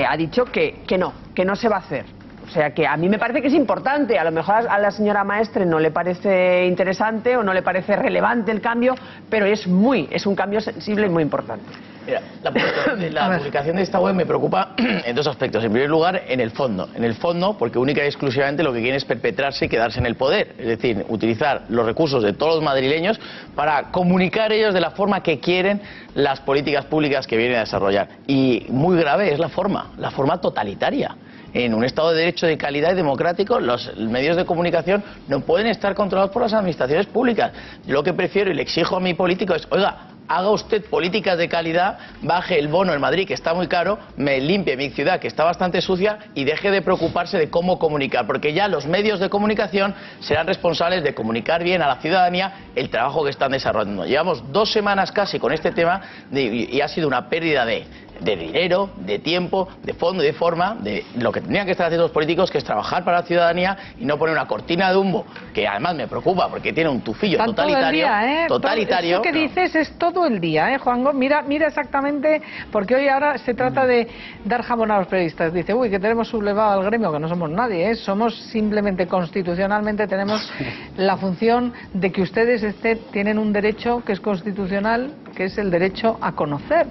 ha dicho que no se va a hacer. sea que a mí me parece que es importante. A lo mejor a la señora Maestre no le parece interesante o no le parece relevante el cambio, pero es un cambio sensible y muy importante. Mira, la publicación de esta web me preocupa en dos aspectos. En primer lugar, en el fondo. En el fondo, porque única y exclusivamente lo que quieren es perpetrarse y quedarse en el poder. Es decir, utilizar los recursos de todos los madrileños para comunicar ellos de la forma que quieren las políticas públicas que vienen a desarrollar. Y muy grave es la forma totalitaria. En un Estado de Derecho de calidad y democrático, los medios de comunicación no pueden estar controlados por las administraciones públicas. Yo lo que prefiero y le exijo a mi político es, oiga, haga usted políticas de calidad, baje el bono en Madrid, que está muy caro, me limpie mi ciudad, que está bastante sucia, y deje de preocuparse de cómo comunicar, porque ya los medios de comunicación serán responsables de comunicar bien a la ciudadanía el trabajo que están desarrollando. Llevamos 2 semanas casi con este tema y ha sido una pérdida de dinero, de tiempo, de fondo y de forma, de lo que tendrían que estar haciendo los políticos, que es trabajar para la ciudadanía y no poner una cortina de humo, que además me preocupa porque tiene un tufillo totalitario. Totalitario. Eso que dices es todo el día, Juanjo. Mira exactamente, porque hoy ahora se trata de dar jabón a los periodistas. Dice, uy, que tenemos sublevado al gremio, que no somos nadie, somos simplemente constitucionalmente, tenemos la función de que ustedes tienen un derecho que es constitucional, que es el derecho a conocer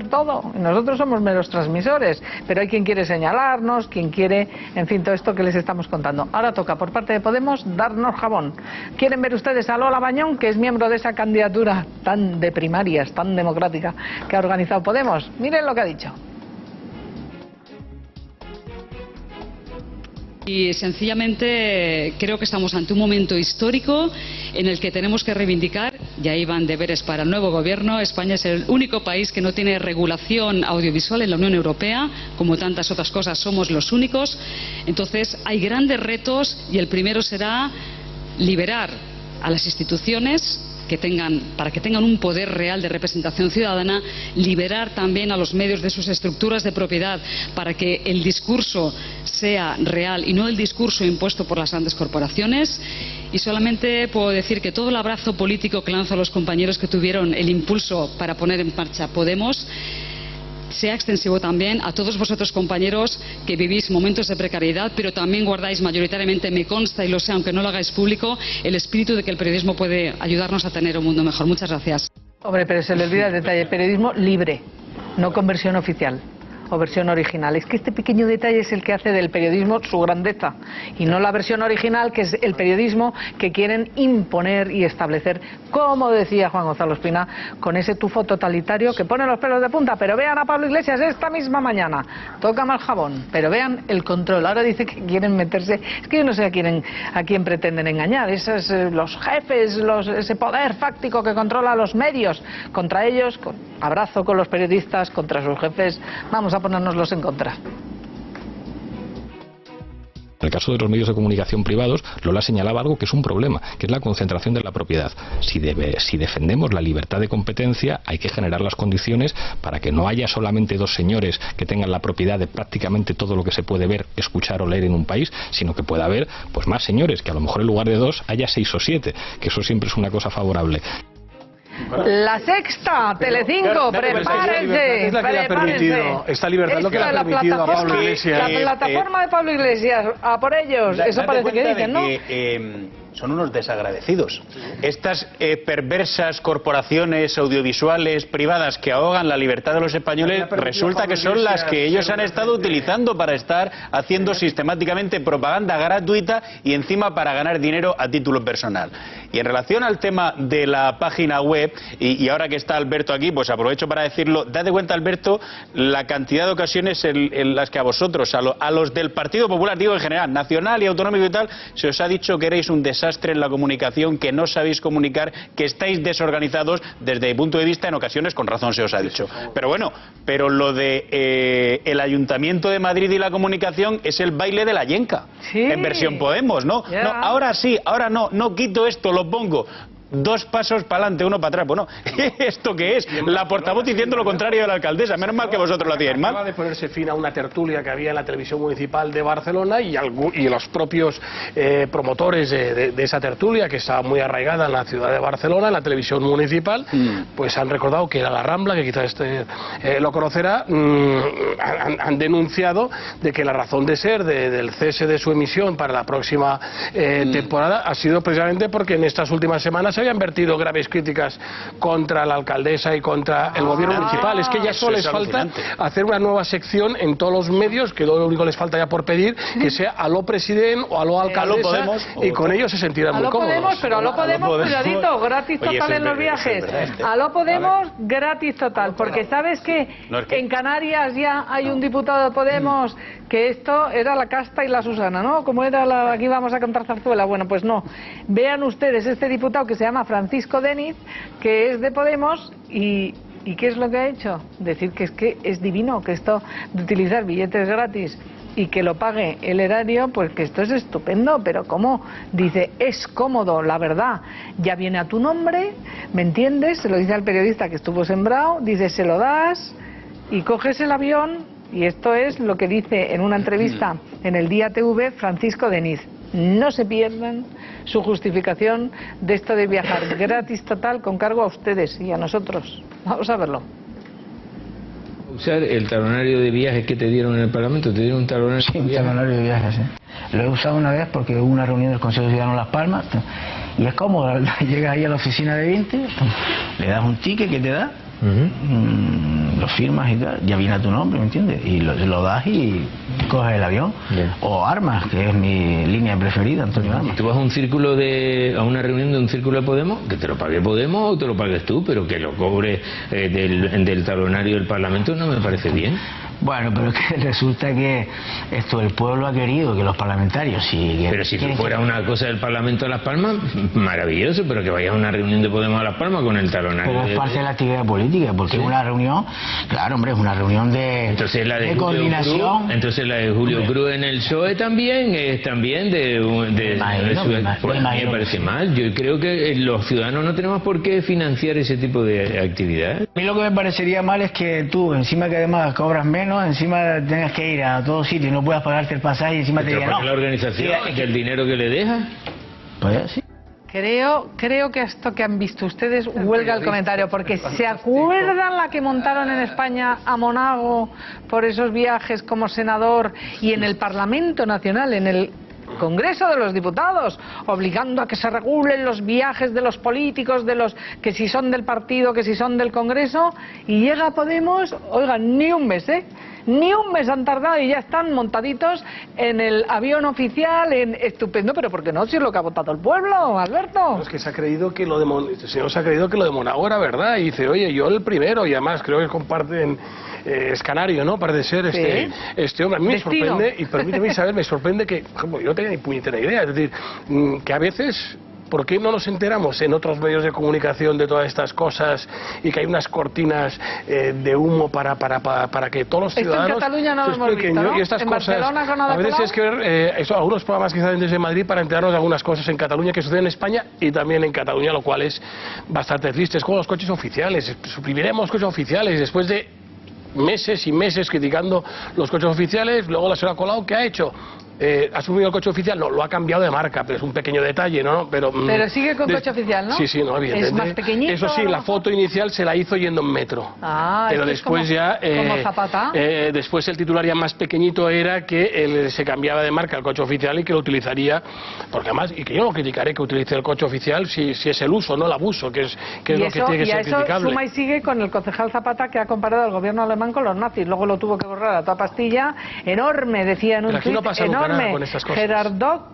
todo. Nosotros somos meros transmisores, pero hay quien quiere señalarnos, quien quiere, en fin, todo esto que les estamos contando. Ahora toca, por parte de Podemos, darnos jabón. ¿Quieren ver ustedes a Lola Bañón, que es miembro de esa candidatura tan de primarias, tan democrática, que ha organizado Podemos? Miren lo que ha dicho. Y sencillamente creo que estamos ante un momento histórico en el que tenemos que reivindicar, y ahí van deberes para el nuevo gobierno. España es el único país que no tiene regulación audiovisual en la Unión Europea, como tantas otras cosas somos los únicos. Entonces hay grandes retos y el primero será liberar a las instituciones para que tengan un poder real de representación ciudadana, liberar también a los medios de sus estructuras de propiedad para que el discurso sea real y no el discurso impuesto por las grandes corporaciones. Y solamente puedo decir que todo el abrazo político que lanzo a los compañeros que tuvieron el impulso para poner en marcha Podemos sea extensivo también a todos vosotros, compañeros, que vivís momentos de precariedad, pero también guardáis mayoritariamente, me consta y lo sé, aunque no lo hagáis público, el espíritu de que el periodismo puede ayudarnos a tener un mundo mejor. Muchas gracias. Hombre, pero se le olvida el detalle, periodismo libre, no con versión oficial o versión original. Es que este pequeño detalle es el que hace del periodismo su grandeza, y no la versión original, que es el periodismo que quieren imponer y establecer, como decía Juan Gonzalo Espina, con ese tufo totalitario que pone los pelos de punta. Pero vean a Pablo Iglesias esta misma mañana, toca mal jabón, pero vean el control. Ahora dice que quieren meterse, es que yo no sé a quién pretenden engañar, esos los jefes, ese poder fáctico que controla los medios, contra ellos, abrazo con los periodistas, contra sus jefes, vamos a ponérnoslos en contra. En el caso de los medios de comunicación privados, Lola señalaba algo que es un problema, que es la concentración de la propiedad. Si defendemos la libertad de competencia, hay que generar las condiciones para que no haya solamente 2 señores que tengan la propiedad de prácticamente todo lo que se puede ver, escuchar o leer en un país, sino que pueda haber pues más señores, que a lo mejor en lugar de 2 haya 6 o 7, que eso siempre es una cosa favorable. La Sexta, Telecinco, prepárense. Es la que le ha permitido, esta libertad es lo que le ha permitido a Pablo Iglesias. La plataforma de Pablo Iglesias, a por ellos, eso parece que dicen, ¿no? Son unos desagradecidos. Estas perversas corporaciones audiovisuales privadas que ahogan la libertad de los españoles, resulta que son las que ellos han estado utilizando para estar haciendo sistemáticamente propaganda gratuita y encima para ganar dinero a título personal. Y en relación al tema de la página web, y ahora que está Alberto aquí, pues aprovecho para decirlo, date cuenta, Alberto, la cantidad de ocasiones en las que a vosotros, a los del Partido Popular, digo en general, nacional y autonómico y tal, se os ha dicho que erais un desastre en la comunicación, que no sabéis comunicar, que estáis desorganizados. Desde mi punto de vista, en ocasiones con razón se os ha dicho. Pero bueno, pero lo de el Ayuntamiento de Madrid y la comunicación es el baile de la yenca, en versión Podemos, ¿no? No, ahora sí, ahora no quito esto, lo pongo. 2 pasos para adelante, 1 para atrás. Bueno, ¿esto qué es? La portavoz diciendo lo contrario de la alcaldesa. Menos mal que vosotros lo hacíais mal. Acaba de ponerse fin a una tertulia que había en la televisión municipal de Barcelona y los propios promotores de esa tertulia, que estaba muy arraigada en la ciudad de Barcelona, en la televisión municipal, pues han recordado que era la Rambla, que quizás lo conocerá, han denunciado de que la razón de ser del cese de su emisión para la próxima temporada ha sido precisamente porque en estas últimas semanas se habían vertido graves críticas contra la alcaldesa y contra el gobierno municipal. Es que ya solo les falta hacer una nueva sección en todos los medios, que lo único les falta ya por pedir, que sea aló president o aló alcaldesa, Podemos, y con ellos se sentirán muy cómodos. Podemos, pero aló Podemos, cuidadito, gratis total en los viajes. Aló Podemos, gratis total, porque sabes que en Canarias ya hay un diputado de Podemos que esto era la casta y la Susana, ¿no? Como era aquí vamos a cantar zarzuela. Bueno, pues no. Vean ustedes este diputado que se llama Francisco Deniz, que es de Podemos ¿y qué es lo que ha hecho? Decir que es divino, que esto de utilizar billetes gratis y que lo pague el erario, pues que esto es estupendo, pero ¿cómo? Dice, es cómodo, la verdad, ya viene a tu nombre, ¿me entiendes? Se lo dice al periodista que estuvo sembrado, dice, se lo das y coges el avión, y esto es lo que dice en una entrevista en el Día TV Francisco Deniz. No se pierdan su justificación de esto de viajar gratis total con cargo a ustedes y a nosotros. Vamos a verlo. Usar el talonario de viajes que te dieron en el Parlamento, te dieron un talonario de viajes. Sí, un talonario de viajes, sí. Lo he usado una vez porque hubo una reunión del Consejo Ciudadano Las Palmas y es cómodo, llegas ahí a la oficina de 20, le das un ticket que te da, lo firmas y tal, ya viene a tu nombre, ¿me entiendes? Y lo das y coges el avión. Bien. O Armas, que es mi línea preferida, Antonio Armas. ¿Y tú vas a un círculo a una reunión de un círculo de Podemos? Que te lo pague Podemos o te lo pagues tú, pero que lo cobre del talonario del Parlamento no me parece bien. Bueno, pero es que resulta que esto el pueblo ha querido que los parlamentarios sí. Pero si fuera una cosa del Parlamento de Las Palmas, maravilloso, pero que vayas a una reunión de Podemos a Las Palmas con el talonario. Pero es parte de la actividad política, porque es una reunión, claro, hombre, es una reunión de coordinación. Entonces la de Julio Cruz en el PSOE también es también me parece mal. Yo creo que los ciudadanos no tenemos por qué financiar ese tipo de actividad. A mí lo que me parecería mal es que tú, encima que además cobras menos, encima tengas que ir a todos sitios y no puedas pagarte el pasaje y encima te digan, no. la organización, que el dinero que le deja. Pues sí. Creo que esto que han visto ustedes huelga el comentario, porque ¿se acuerdan la que montaron en España a Monago por esos viajes como senador y en el Parlamento Nacional, en el Congreso de los Diputados, obligando a que se regulen los viajes de los políticos, de los que si son del partido, que si son del Congreso, y llega Podemos, oigan, ni un mes, ni un mes han tardado y ya están montaditos en el avión oficial, estupendo, pero ¿por qué no? Si es lo que ha votado el pueblo, Alberto. Es que se ha creído que lo de este señor se ha creído que lo de Monago era verdad, y dice, oye, yo el primero, y además creo que comparten, es canario, ¿no? Parece ser este hombre. A mí me sorprende, y permíteme saber, me sorprende que, yo no tenía ni puñetera idea, es decir, que a veces... ¿Por qué no nos enteramos en otros medios de comunicación de todas estas cosas y que hay unas cortinas de humo para que todos los ciudadanos... Esto en Cataluña no lo hemos visto, ¿no? Y estas en cosas, Barcelona con a veces es que ver algunos programas quizás desde Madrid para enterarnos de algunas cosas en Cataluña que suceden en España y también en Cataluña, lo cual es bastante triste. Es como los coches oficiales, suprimiremos coches oficiales después de meses y meses criticando los coches oficiales. Luego la señora Colau, ¿qué ha hecho? ¿Ha subido el coche oficial? No, lo ha cambiado de marca, pero es un pequeño detalle, ¿no? Pero sigue con coche oficial, ¿no? Sí, no, evidentemente. ¿Es más pequeñito? Eso sí, la foto inicial se la hizo yendo en metro. Pero después como Zapata. Después el titular ya más pequeñito era que se cambiaba de marca el coche oficial y que lo utilizaría, porque además, y que yo no criticaré que utilice el coche oficial si es el uso, no el abuso, que es lo que tiene que ser criticable. Y eso suma y sigue con el concejal Zapata, que ha comparado al gobierno alemán con los nazis. Luego lo tuvo que borrar a toda pastilla. Enorme, decía en un tuit, Gerard Dock,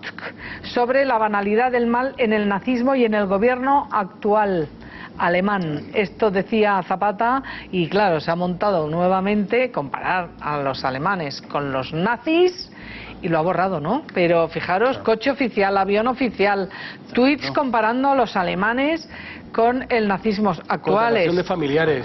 sobre la banalidad del mal en el nazismo y en el gobierno actual alemán. Esto decía Zapata y claro, se ha montado nuevamente comparar a los alemanes con los nazis y lo ha borrado, ¿no? Pero fijaros, coche oficial, avión oficial, tweets comparando a los alemanes con el nazismo actuales. Con de familiares.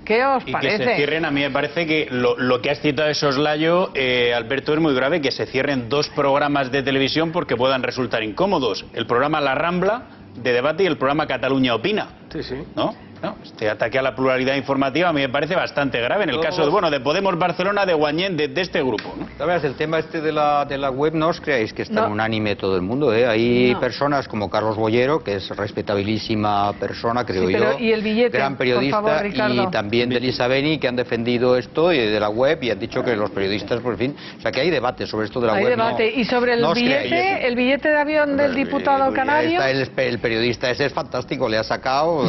¿Qué os parece? Y que se cierren, a mí me parece que lo que has citado de soslayo, Alberto, es muy grave, que se cierren 2 programas de televisión porque puedan resultar incómodos. El programa La Rambla de debate y el programa Cataluña Opina. Sí, sí. ¿No? Este ataque a la pluralidad informativa a mí me parece bastante grave en el caso de Podemos Barcelona, de Guanyén, de este grupo, ¿no? ¿Sabes? El tema este de la web, no os creáis que es tan unánime todo el mundo, ¿eh? Hay personas como Carlos Bollero, que es respetabilísima persona, creo yo, y el billete, gran periodista, por favor, Ricardo. y también de Elisa Beni, que han defendido esto y de la web y han dicho que los periodistas, por fin, o sea que hay debate sobre esto de la web. Hay debate. ¿Y sobre el billete de avión del diputado canario? El periodista ese es fantástico, le ha sacado,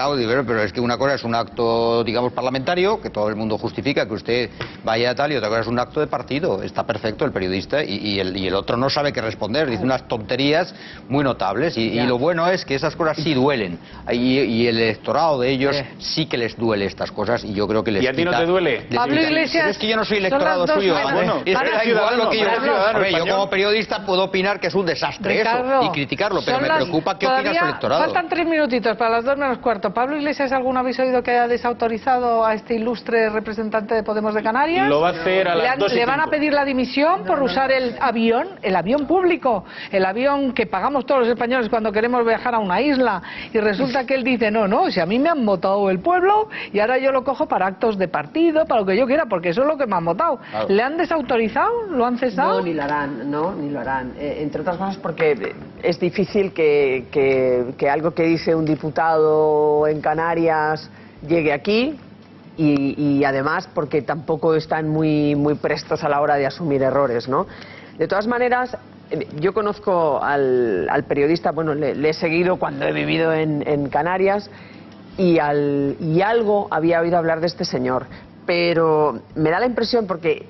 pero es que una cosa es un acto, digamos, parlamentario, que todo el mundo justifica que usted vaya tal, y otra cosa es un acto de partido. Está perfecto el periodista y el otro no sabe qué responder, dice unas tonterías muy notables y lo bueno es que esas cosas sí duelen y el electorado de ellos sí que les duele estas cosas y yo creo que les ¿Y a ti no te duele? Pablo Iglesias, es que yo no soy electorado suyo. Es que da igual lo que yo como periodista puedo opinar que es un desastre eso y criticarlo, pero me preocupa qué opina su electorado. Faltan 3 minutitos para las 2 menos cuarto. Pablo Iglesias, ¿alguna habéis oído que haya desautorizado a este ilustre representante de Podemos de Canarias? Lo va a hacer a las 2:05. Le van a pedir la dimisión por usar el avión público, el avión que pagamos todos los españoles cuando queremos viajar a una isla. Y resulta que él dice, no, si a mí me han votado el pueblo y ahora yo lo cojo para actos de partido, para lo que yo quiera, porque eso es lo que me han votado. Claro. ¿Le han desautorizado? ¿Lo han cesado? No, ni lo harán. Entre otras cosas porque es difícil que algo que dice un diputado en Canarias llegue aquí y además porque tampoco están muy prestos a la hora de asumir errores, ¿no? De todas maneras, yo conozco al periodista, bueno, le he seguido cuando he vivido en Canarias y algo había oído hablar de este señor, pero me da la impresión porque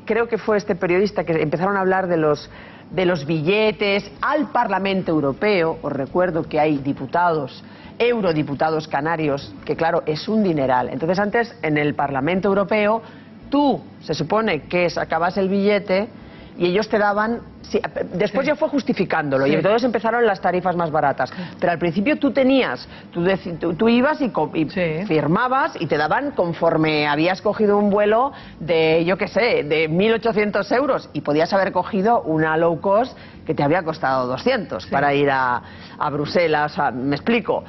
creo que fue este periodista que empezaron a hablar de los billetes al Parlamento Europeo. Os recuerdo que hay eurodiputados canarios, que claro, es un dineral. Entonces antes, en el Parlamento Europeo, tú, se supone que sacabas el billete y ellos te daban... Sí, después ya fue justificándolo y entonces empezaron las tarifas más baratas. Pero al principio tú ibas y firmabas y te daban conforme habías cogido un vuelo de, yo qué sé, de 1.800 euros y podías haber cogido una low cost que te había costado 200 para ir a Bruselas. O sea, me explico.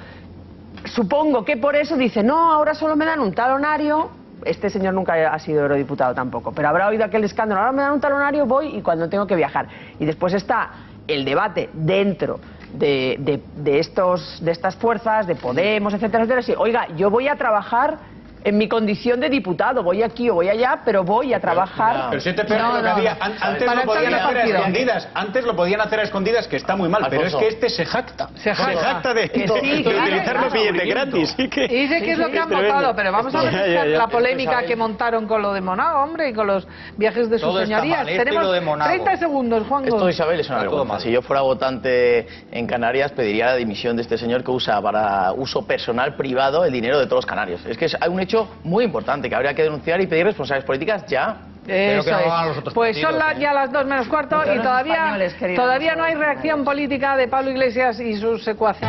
Supongo que por eso dice, no, ahora solo me dan un talonario. Este señor nunca ha sido eurodiputado tampoco, pero habrá oído aquel escándalo, ahora me dan un talonario, voy y cuando tengo que viajar. Y después está el debate dentro de estas fuerzas, de Podemos, etcétera, etcétera. Sí, oiga, yo voy a trabajar en mi condición de diputado, voy aquí o voy allá, pero voy a trabajar. Pero si te pega lo que había. Antes lo podían hacer a escondidas. Antes lo podían hacer a escondidas, que está muy mal. Alfonso. Pero es que este se jacta. Se jacta de utilizar los billetes gratis. Y dice que es lo que han votado, pero vamos a ver la polémica que montaron con lo de Monago, hombre, y con los viajes de sus señorías. Tenemos 30 segundos, Juan. Esto, Isabel, es una pregunta. Si yo fuera votante en Canarias, pediría la dimisión de este señor que usa para uso personal privado el dinero de todos los canarios. Es que hay un hecho muy importante que habría que denunciar y pedir responsabilidades políticas ya. Eso es. Pues son ya las 2 menos cuarto y todavía no hay reacción política de Pablo Iglesias y sus secuaces.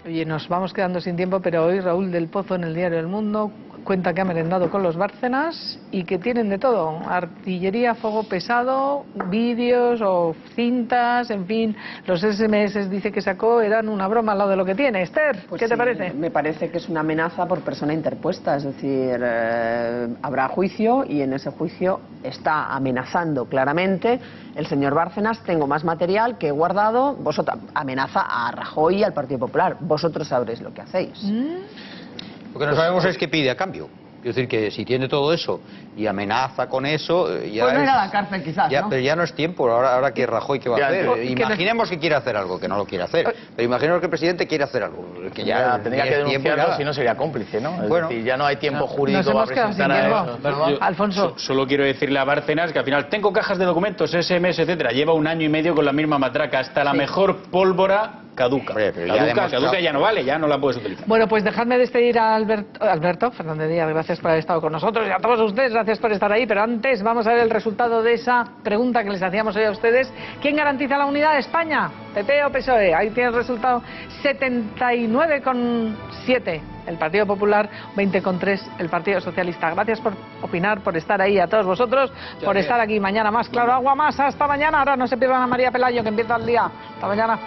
Oye, nos vamos quedando sin tiempo, pero hoy Raúl del Pozo en el Diario El Mundo cuenta que ha merendado con los Bárcenas y que tienen de todo: artillería, fuego pesado, vídeos o cintas, en fin. Los SMS dice que sacó eran una broma al lado de lo que tiene. Esther, ¿qué te parece? Me parece que es una amenaza por persona interpuesta, es decir, habrá juicio y en ese juicio está amenazando claramente el señor Bárcenas. Tengo más material que he guardado. Vosotros, amenaza a Rajoy y al Partido Popular. Vosotros sabréis lo que hacéis. Lo que no sabemos es qué pide a cambio. Es decir, que si tiene todo eso y amenaza con eso... ya pues no ir a la cárcel quizás, ya, ¿no? Pero ya no es tiempo. Ahora que Rajoy, ¿qué va a hacer? Imaginemos que quiere hacer algo, que no lo quiere hacer. Pero imaginemos que el presidente quiere hacer algo. Que ya tendría que denunciarlo, si no sería cómplice, ¿no? Es decir, ya no hay tiempo jurídico para presentar a eso. Alfonso. Solo quiero decirle a Bárcenas que al final tengo cajas de documentos, SMS, etcétera. Lleva 1 año y medio con la misma matraca. Hasta la mejor pólvora caduca. Caduca ya no vale, ya no la puedes utilizar. Bueno, pues dejadme despedir a Alberto Fernández Díaz, gracias por haber estado con nosotros, y a todos ustedes, gracias por estar ahí, pero antes vamos a ver el resultado de esa pregunta que les hacíamos hoy a ustedes. ¿Quién garantiza la unidad de España? ¿PP o PSOE? Ahí tiene el resultado: 79,7 el Partido Popular, 20,3 el Partido Socialista. Gracias por opinar, por estar ahí, a todos vosotros, por estar aquí. Mañana más Claro Agua, más. Hasta mañana. Ahora no se pierdan a María Pelayo, que empieza el día. Hasta mañana.